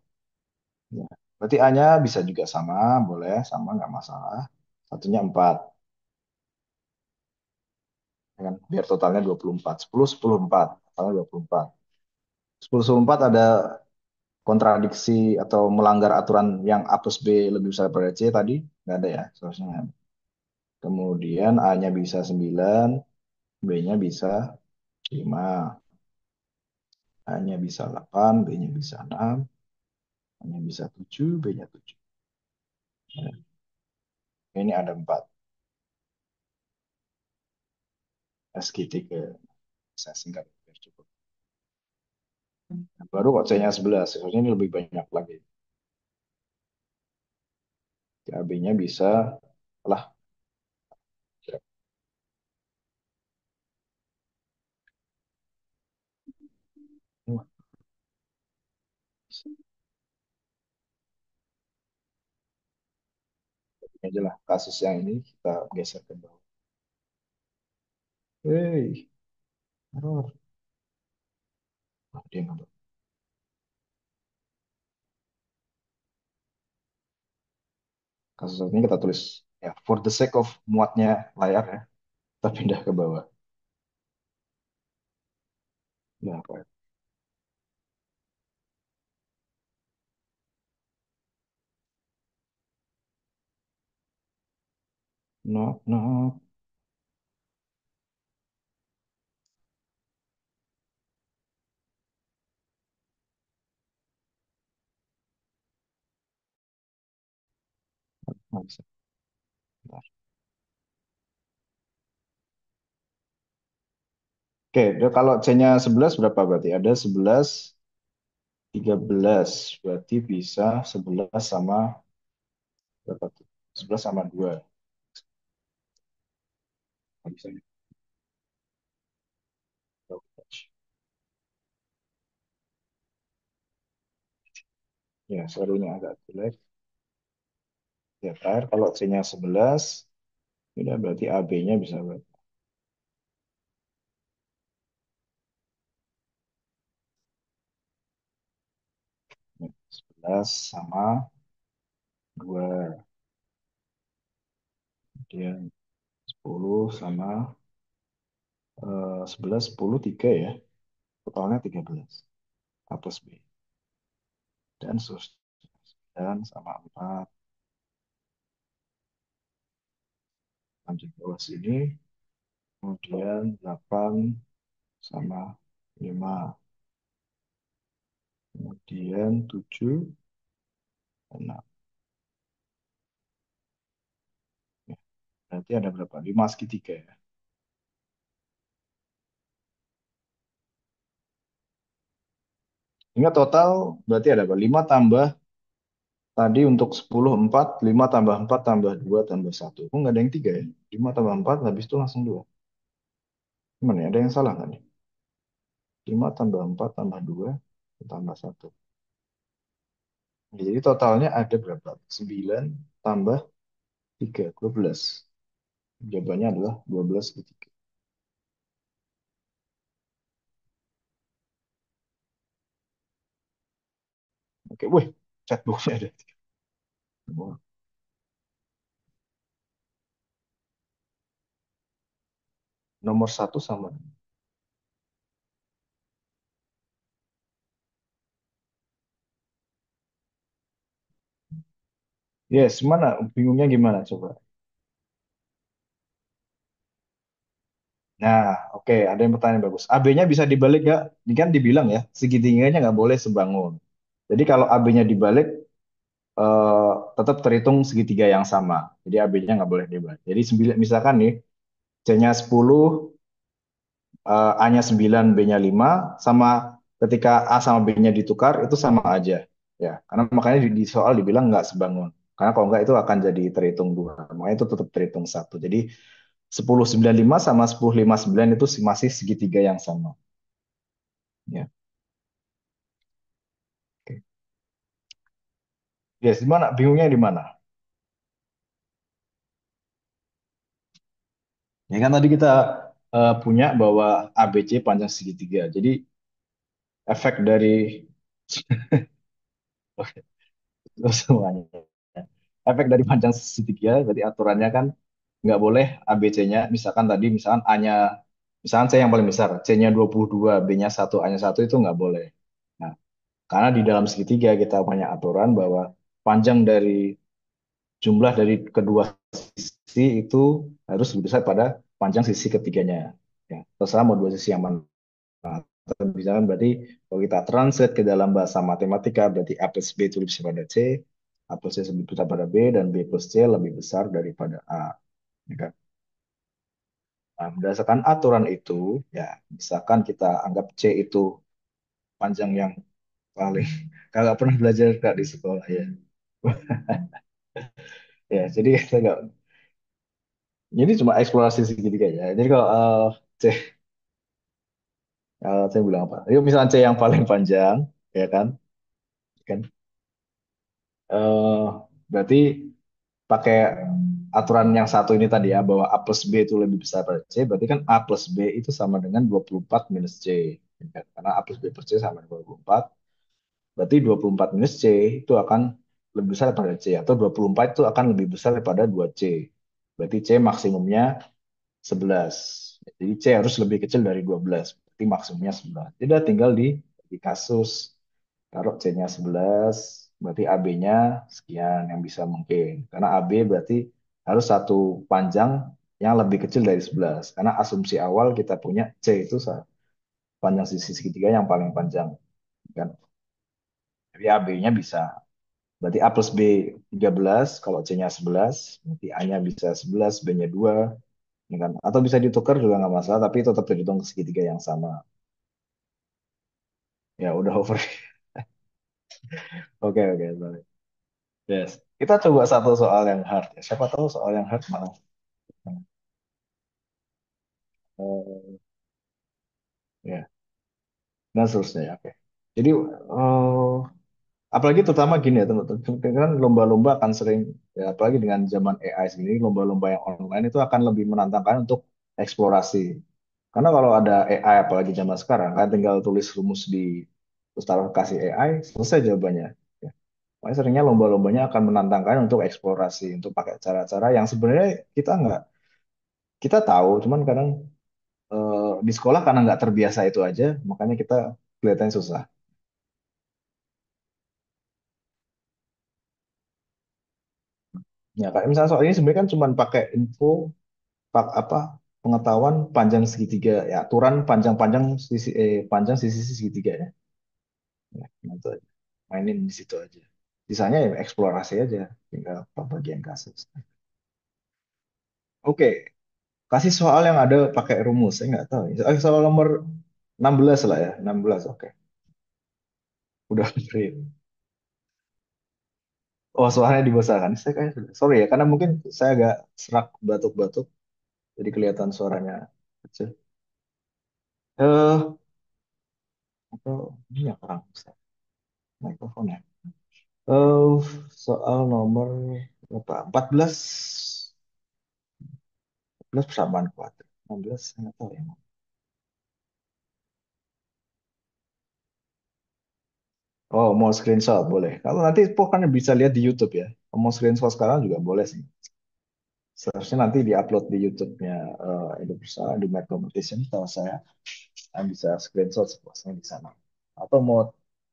Ya. Berarti A-nya bisa juga sama, boleh sama nggak masalah. Satunya 4, ya kan? Biar totalnya 24. 10, 10, 4. Totalnya 24. 10, 10, 4 ada kontradiksi atau melanggar aturan yang A plus B lebih besar daripada C tadi? Nggak ada ya, seharusnya nggak ada. Kemudian A-nya bisa 9, B-nya bisa 5, A-nya bisa 8, B-nya bisa 6, A-nya bisa 7, B-nya 7. Ya, ini ada 4. SG3, saya singkat biar cukup. Nah, baru kok C-nya 11, seharusnya ini lebih banyak lagi. AB-nya bisa, lah, ini aja lah kasus yang ini kita geser ke bawah. Hei, error. Ah, dia nggak kasus ini kita tulis ya for the sake of muatnya layar ya, kita pindah ke bawah. Nah, apa ya? No, no, nggak bisa. Bentar. Oke, dia kalau C-nya 11 berapa berarti? Ada 11, 13. Berarti bisa 11 sama berapa tuh? 11 sama 2. Nggak bisa ya. Ya, serunya agak jelek. Ya, terakhir kalau C-nya 11, udah berarti AB-nya bisa berapa? Ya, 11 sama 2. Kemudian 10 sama 11, 10, 3 ya. Totalnya 13. A plus B. Dan sus. Dan sama 4. Lanjut ke bawah sini. Kemudian 8 sama 5. Kemudian 7, 6. Ya, berarti ada berapa? 5 segitiga ya. Ingat total berarti ada apa? 5 tambah tadi untuk 10 4, 5 tambah 4 tambah 2 tambah 1. Kok nggak ada yang 3 ya? 5 tambah 4, habis itu langsung 2. Gimana ya? Ada yang salah nggak nih? 5 tambah 4 tambah 2 tambah 1. Jadi totalnya ada berapa? 9 tambah 3, 12. Jawabannya adalah 12 segitiga. Oke, wih, chatboxnya ada. Wah, nomor satu sama. Yes, mana? Bingungnya gimana coba? Nah, oke, ada yang pertanyaan bagus. AB-nya bisa dibalik nggak? Ini kan dibilang ya, segitiganya nggak boleh sebangun. Jadi kalau AB-nya dibalik, eh, tetap terhitung segitiga yang sama. Jadi AB-nya nggak boleh dibalik. Jadi 9, misalkan nih, C-nya 10, A-nya 9, B-nya 5, sama ketika A sama B-nya ditukar, itu sama aja. Ya, karena makanya di soal dibilang nggak sebangun. Karena kalau nggak itu akan jadi terhitung dua. Makanya itu tetap terhitung satu. Jadi 10,95 sama 10,59 itu masih segitiga yang sama. Ya, oke. Yes, di mana? Bingungnya di mana? Ya kan tadi kita punya bahwa ABC panjang segitiga. Jadi efek dari semuanya. Efek dari panjang segitiga, berarti aturannya kan nggak boleh ABC-nya, misalkan tadi, misalkan A-nya, misalkan C yang paling besar, C-nya 22, B-nya 1, A-nya 1 itu nggak boleh. Nah, karena di dalam segitiga kita punya aturan bahwa panjang dari jumlah dari kedua sisi itu harus lebih besar pada panjang sisi ketiganya. Ya, terserah mau dua sisi yang mana. Misalkan berarti kalau kita translate ke dalam bahasa matematika, berarti A plus B itu lebih besar pada C, A plus C lebih besar pada B, dan B plus C lebih besar daripada A. Ya kan? Nah, berdasarkan aturan itu, ya misalkan kita anggap C itu panjang yang paling kagak pernah belajar Kak di sekolah ya. Ya, jadi kita nggak, ini cuma eksplorasi segitiga ya. Jadi kalau C, saya bilang apa? Yuk misalnya C yang paling panjang, ya kan? Kan? eh Berarti pakai aturan yang satu ini tadi ya, bahwa A plus B itu lebih besar pada C, berarti kan A plus B itu sama dengan 24 minus C. Ya kan? Karena A plus B plus C sama dengan 24, berarti 24 minus C itu akan lebih besar daripada C, atau 24 itu akan lebih besar daripada 2C. Berarti C maksimumnya 11. Jadi C harus lebih kecil dari 12. Berarti maksimumnya 11. Jadi tinggal di kasus. Taruh C-nya 11, berarti AB-nya sekian yang bisa mungkin. Karena AB berarti harus satu panjang yang lebih kecil dari 11. Karena asumsi awal kita punya C itu panjang sisi segitiga yang paling panjang. Kan? Jadi AB-nya bisa. Berarti A plus B 13, kalau C-nya 11, berarti A-nya bisa 11, B-nya 2. Ya kan? Atau bisa ditukar juga nggak masalah, tapi tetap terhitung segitiga yang sama. Ya udah over. Oke, oke, sorry. Yes. Kita coba satu soal yang hard. Siapa tahu soal yang hard malah. Ya, dan seterusnya ya. Oke. Jadi apalagi terutama gini ya teman-teman, kan lomba-lomba akan sering, ya, apalagi dengan zaman AI segini, lomba-lomba yang online itu akan lebih menantangkan untuk eksplorasi. Karena kalau ada AI, apalagi zaman sekarang, kan tinggal tulis rumus di, terus taruh kasih AI, selesai jawabannya. Ya. Makanya seringnya lomba-lombanya akan menantangkan untuk eksplorasi, untuk pakai cara-cara yang sebenarnya kita nggak, kita tahu, cuman kadang di sekolah karena nggak terbiasa itu aja, makanya kita kelihatannya susah. Ya, kayak misalnya soal ini sebenarnya kan cuma pakai info, apa, pengetahuan panjang segitiga, ya aturan panjang-panjang panjang sisi segitiga ya. Ya, nah, itu aja. Mainin di situ aja. Sisanya ya eksplorasi aja, tinggal apa bagian kasus. Oke, kasih soal yang ada pakai rumus, saya nggak tahu. Soal nomor 16 lah ya, 16. Oke. Udah free. Oh, soalnya dibesarkan. Saya kayak, sorry ya, karena mungkin saya agak serak batuk-batuk, jadi kelihatan suaranya kecil. Eh, atau ini ya kurang besar mikrofonnya. Eh, Soal nomor berapa? 14. 14 persamaan kuadrat. 16 saya nggak tahu ya. Oh, mau screenshot boleh. Kalau nanti pokoknya bisa lihat di YouTube ya. Kalau mau screenshot sekarang juga boleh sih. Seharusnya nanti diupload di YouTube-nya Indonesia di Mad Competition. Kalau saya bisa screenshot sepuasnya di sana. Atau mau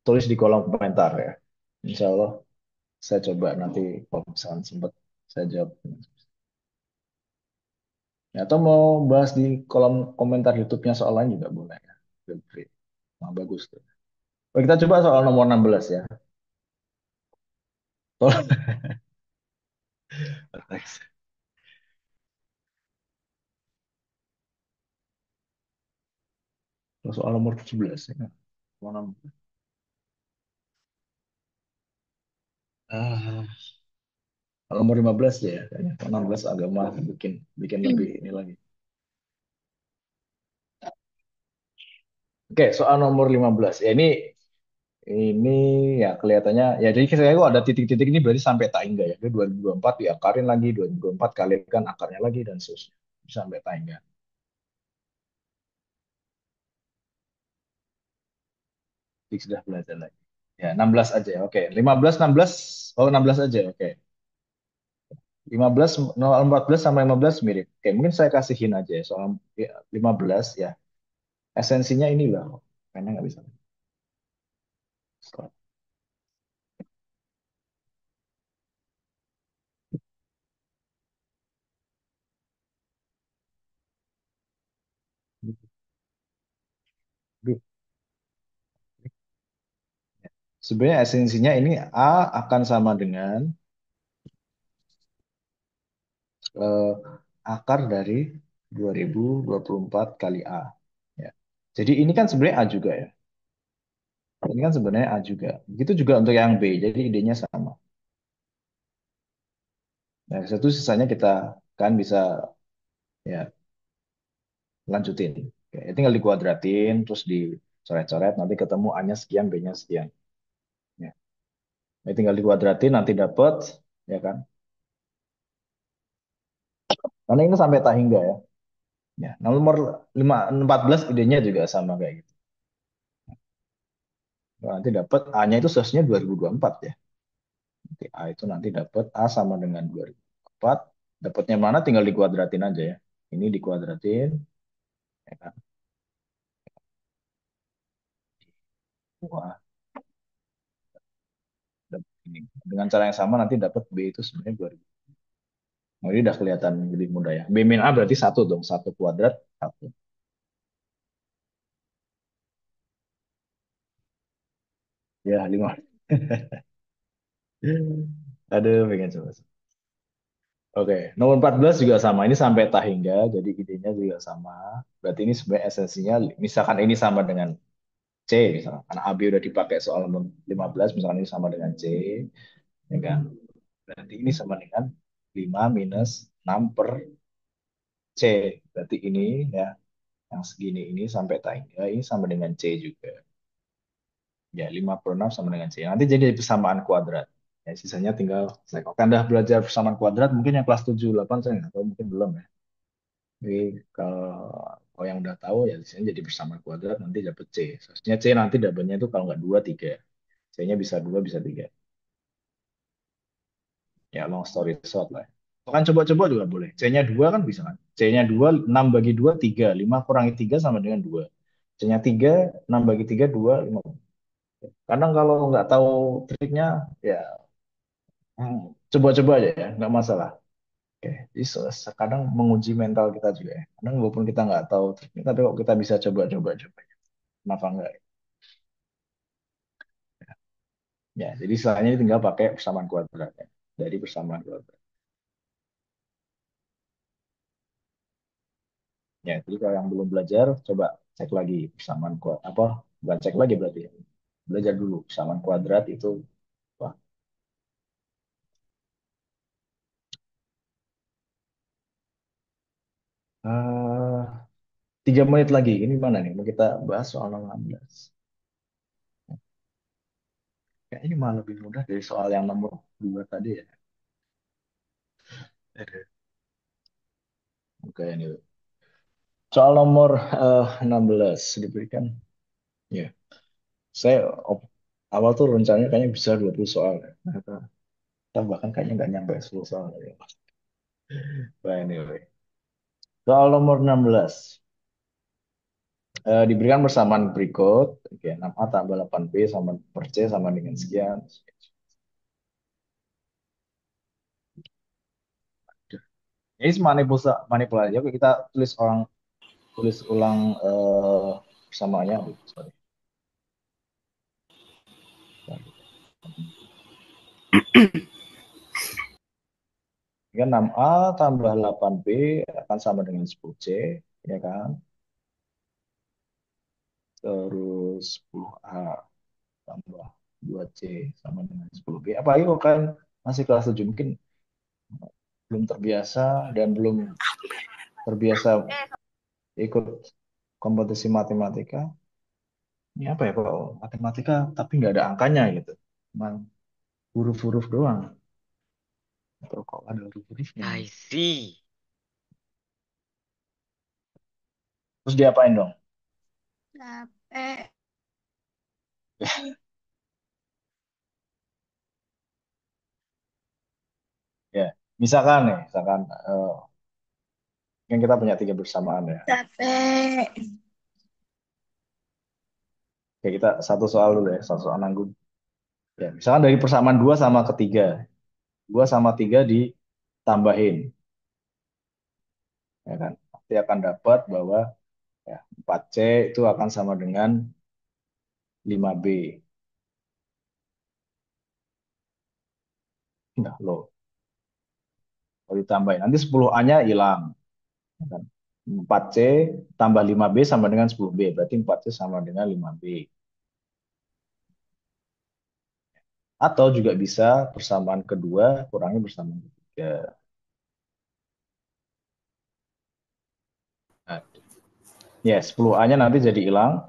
tulis di kolom komentar ya. Insya Allah saya coba nanti kalau misalkan sempat saya jawab. Ya, atau mau bahas di kolom komentar YouTube-nya soal lain juga boleh ya. Feel free. Nah, bagus tuh. Oke, kita coba soal nomor 16 ya. Soal nomor 17 ya. Nomor Ah, nomor 15 deh ya. Kayaknya 16 agama bikin bikin lebih ini lagi. Oke, soal nomor 15. Ya ini ya kelihatannya ya jadi saya kok ada titik-titik ini berarti sampai tak hingga ya. Itu 2024 diakarin lagi, 2024 kalikan akarnya lagi dan seterusnya. Sampai tak hingga. Jadi sudah belajar lagi. Ya, 16 aja ya. Oke, 15 16 oh 16 aja. Oke. 15 no, 14 sama 15 mirip. Oke, mungkin saya kasihin aja ya soal ya, 15 ya. Esensinya ini lah. Kayaknya nggak bisa. Sebenarnya esensinya ini A akan sama dengan eh, akar dari 2024 kali A. Ya. Jadi ini kan sebenarnya A juga ya. Ini kan sebenarnya A juga. Begitu juga untuk yang B. Jadi idenya sama. Nah, satu sisanya kita kan bisa ya lanjutin. Oke, tinggal dikuadratin, terus dicoret-coret, nanti ketemu A-nya sekian, B-nya sekian. Ya. Nah, tinggal dikuadratin, nanti dapat, ya kan? Karena ini sampai tak hingga ya. Ya, nah, nomor 14 idenya juga sama kayak gitu. Nah, nanti dapat A-nya itu seharusnya 2024 ya. Nanti A itu nanti dapat A sama dengan 2024. Dapatnya mana tinggal dikuadratin aja ya. Ini dikuadratin, ya kan? Wah, dapat ini. Dengan cara yang sama nanti dapat B itu sebenarnya 2000. Nah, ini udah kelihatan lebih mudah ya. B min A berarti satu dong. Satu kuadrat, satu. Ya, lima. Aduh, pengen coba. Oke, nomor 14 juga sama. Ini sampai tak hingga, jadi idenya juga sama. Berarti ini sebenarnya esensinya, misalkan ini sama dengan C, misalkan. Karena AB udah dipakai soal nomor 15, misalkan ini sama dengan C, ya kan? Berarti ini sama dengan 5 minus 6 per C. Berarti ini ya, yang segini ini sampai tak hingga, ini sama dengan C juga. Ya, 5 per 6 sama dengan C. Nanti jadi persamaan kuadrat. Ya, sisanya tinggal saya kalau kan udah belajar persamaan kuadrat, mungkin yang kelas 7 8 saya nggak tahu, mungkin belum ya. Jadi kalau yang udah tahu ya di sini jadi persamaan kuadrat nanti dapat C. Seharusnya C nanti dapatnya itu kalau nggak 2 3. C-nya bisa 2 bisa 3. Ya long story short lah. Kan coba-coba juga boleh. C-nya 2 kan bisa kan. C-nya 2 6 bagi 2 3. 5 kurangi 3 sama dengan 2. C-nya 3 6 bagi 3 2 5. Kadang kalau nggak tahu triknya ya coba-coba aja ya, nggak masalah. Oke, jadi kadang menguji mental kita juga ya. Kadang walaupun kita nggak tahu triknya, tapi kok kita bisa coba-coba coba. Kenapa enggak? Ya, jadi sisanya tinggal pakai persamaan kuadrat ya. Dari persamaan kuadrat. Ya, jadi kalau yang belum belajar, coba cek lagi persamaan kuadrat. Apa? Bukan cek lagi berarti ya. Belajar dulu persamaan kuadrat itu. Wah, 3 menit lagi. Ini mana nih? Mau kita bahas soal 16. Kayaknya ini malah lebih mudah dari soal yang nomor 2 tadi ya. Ada. Oke, ini. Soal nomor 16 diberikan. Ya, saya awal tuh rencananya kayaknya bisa 20 soal ya. Ternyata bahkan kayaknya nggak nyampe 10 soal ya. But anyway. Soal nomor 16. Diberikan persamaan berikut. Oke, 6A tambah 8B sama per C sama dengan sekian. Ini manipulasi, manipulasi. Oke, kita tulis ulang persamaannya. Sorry. Ini kan 6A tambah 8B akan sama dengan 10C, ya kan? Terus 10A tambah 2C sama dengan 10B. Apalagi kalau kan masih kelas 7 mungkin belum terbiasa dan belum terbiasa ikut kompetisi matematika. Ini apa ya kalau matematika tapi nggak ada angkanya gitu. Cuma huruf-huruf doang. Atau kok ada huruf-hurufnya I nih. see. Terus diapain dong? Capek. Ya, misalkan nih, misalkan kan kita punya tiga bersamaan ya. Capek. Oke, kita satu soal dulu ya, satu soal nanggung. Ya, misalkan dari persamaan 2 sama ketiga. 2 sama 3 ditambahin. Ya kan? Nanti akan dapat bahwa ya, 4C itu akan sama dengan 5B. Nah, loh, kalau ditambahin. Nanti 10A-nya hilang. Ya kan? 4C tambah 5B sama dengan 10B. Berarti 4C sama dengan 5B. Atau juga bisa persamaan kedua kurangi persamaan ketiga. Nah, ya, 10A-nya nanti jadi hilang.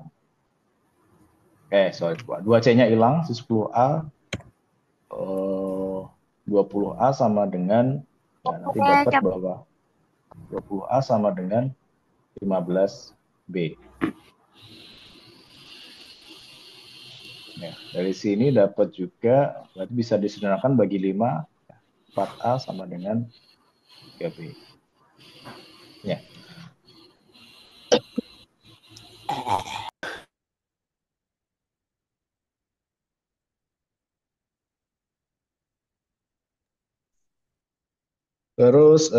Sorry, 2C-nya hilang, si 10A, 20A sama dengan, ya, nanti dapat bahwa 20A sama dengan 15B. Ya, dari sini dapat juga, berarti bisa disederhanakan bagi 5, 4A sama dengan 3B. Ya. Terus,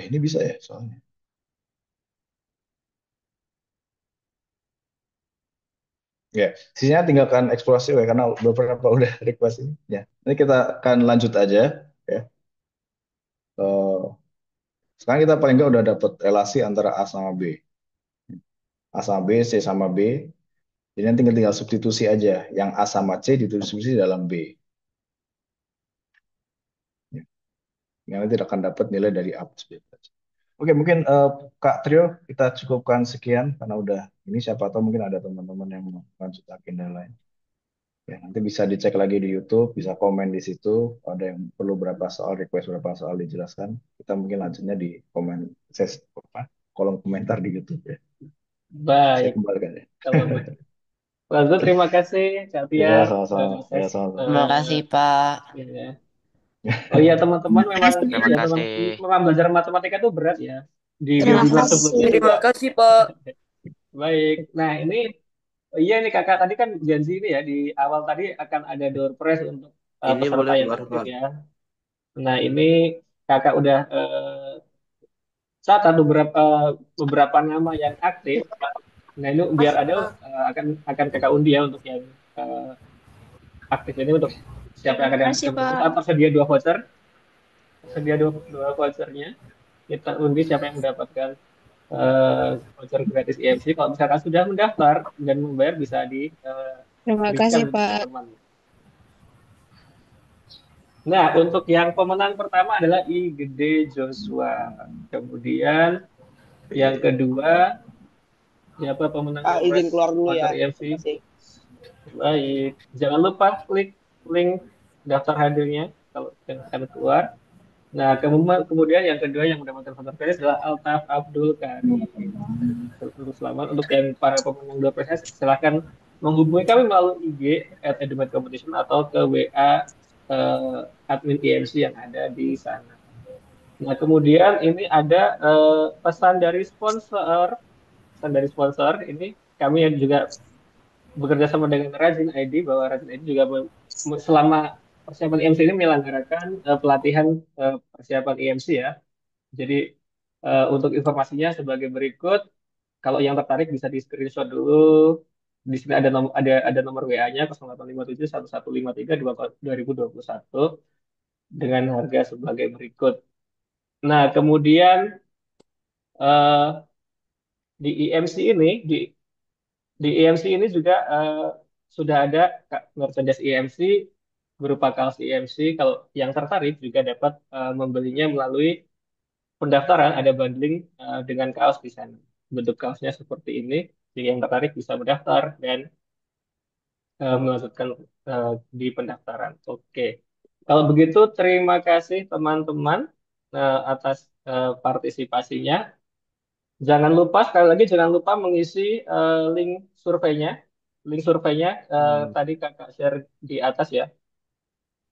ini bisa ya soalnya. Ya, sisinya tinggalkan eksplorasi ya, karena beberapa udah request ini. Ya, ini kita akan lanjut aja. Ya. Eh, Sekarang kita paling nggak udah dapat relasi antara A sama B. A sama B, C sama B. Jadi nanti tinggal substitusi aja. Yang A sama C disubstitusi dalam B. Ya. Yang nanti akan dapat nilai dari A plus B. Oke, mungkin Kak Trio kita cukupkan sekian karena udah ini siapa tahu mungkin ada teman-teman yang mau lanjut agenda lain. Ya, nanti bisa dicek lagi di YouTube, bisa komen di situ. Ada yang perlu berapa soal, request berapa soal dijelaskan. Kita mungkin lanjutnya di komen ses apa, kolom komentar di YouTube ya. Saya Baik, kembalikan ya. kalau begitu. Kalau gitu terima kasih, Kak Tia. Ya, sama-sama. Ya, sama-sama. Terima kasih, Pak. Ya. Oh iya, teman-teman Terima memang kasih. ini Terima ya, teman kasih. memang belajar matematika itu berat ya. Di Terima webinar sebelumnya kasih. juga Terima kasih, Pak. baik. Nah, ini oh iya nih Kakak tadi kan janji ini ya di awal tadi akan ada door prize untuk Ini peserta boleh yang keluar, aktif Pak. ya. Nah, ini Kakak udah catat beberapa nama yang aktif. Nah, ini biar Masuk, ada Pak. akan Kakak undi ya untuk yang eh, aktif ini untuk siapa yang Terima akan kasih, yang Pak. kita tersedia dua voucher, tersedia dua vouchernya. Kita undi siapa yang mendapatkan voucher gratis EMC. Kalau misalkan sudah mendaftar dan membayar bisa Terima berikan kasih, untuk Pak. teman-teman. Nah, untuk yang pemenang pertama adalah I Gede Joshua. Kemudian yang kedua, siapa pemenang Pak, izin Doorpress keluar dulu ya. voucher EMC? Terima kasih. Baik, jangan lupa klik link daftar hadirnya kalau akan keluar. Nah, kemudian yang kedua yang mendapatkan voucher gratis adalah Altaf Abdul Karim. Untuk selamat untuk yang para pemenang Doorpress silahkan menghubungi kami melalui IG @edumatcompetition atau ke WA admin IMC yang ada di sana. Nah, kemudian ini ada pesan dari sponsor ini kami yang juga bekerja sama dengan Rajin ID bahwa Rajin ID juga selama persiapan IMC ini menyelenggarakan pelatihan persiapan IMC ya. Jadi untuk informasinya sebagai berikut, kalau yang tertarik bisa di screenshot dulu. Di sini ada nomor WA-nya 0857 1153 2021 dengan harga sebagai berikut. Nah, kemudian eh, di IMC ini, di IMC ini juga sudah ada merchandise IMC berupa kaos IMC. Kalau yang tertarik juga dapat membelinya melalui pendaftaran, ada bundling dengan kaos di sana. Bentuk kaosnya seperti ini. Jadi yang tertarik bisa mendaftar dan melanjutkan di pendaftaran. Oke. Kalau begitu, terima kasih teman-teman atas partisipasinya. Jangan lupa, sekali lagi jangan lupa mengisi link surveinya. Link surveinya tadi kakak share di atas ya.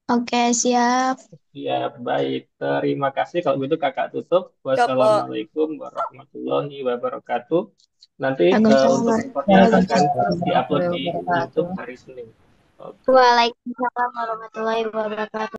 Oke, siap. Ya, baik. Terima kasih. Kalau begitu kakak tutup. Coba. Wassalamualaikum warahmatullahi wabarakatuh. Nanti untuk Waalaikumsalam recordnya akan warahmatullahi diupload di YouTube wabarakatuh. hari Senin. Oke. Waalaikumsalam warahmatullahi wabarakatuh.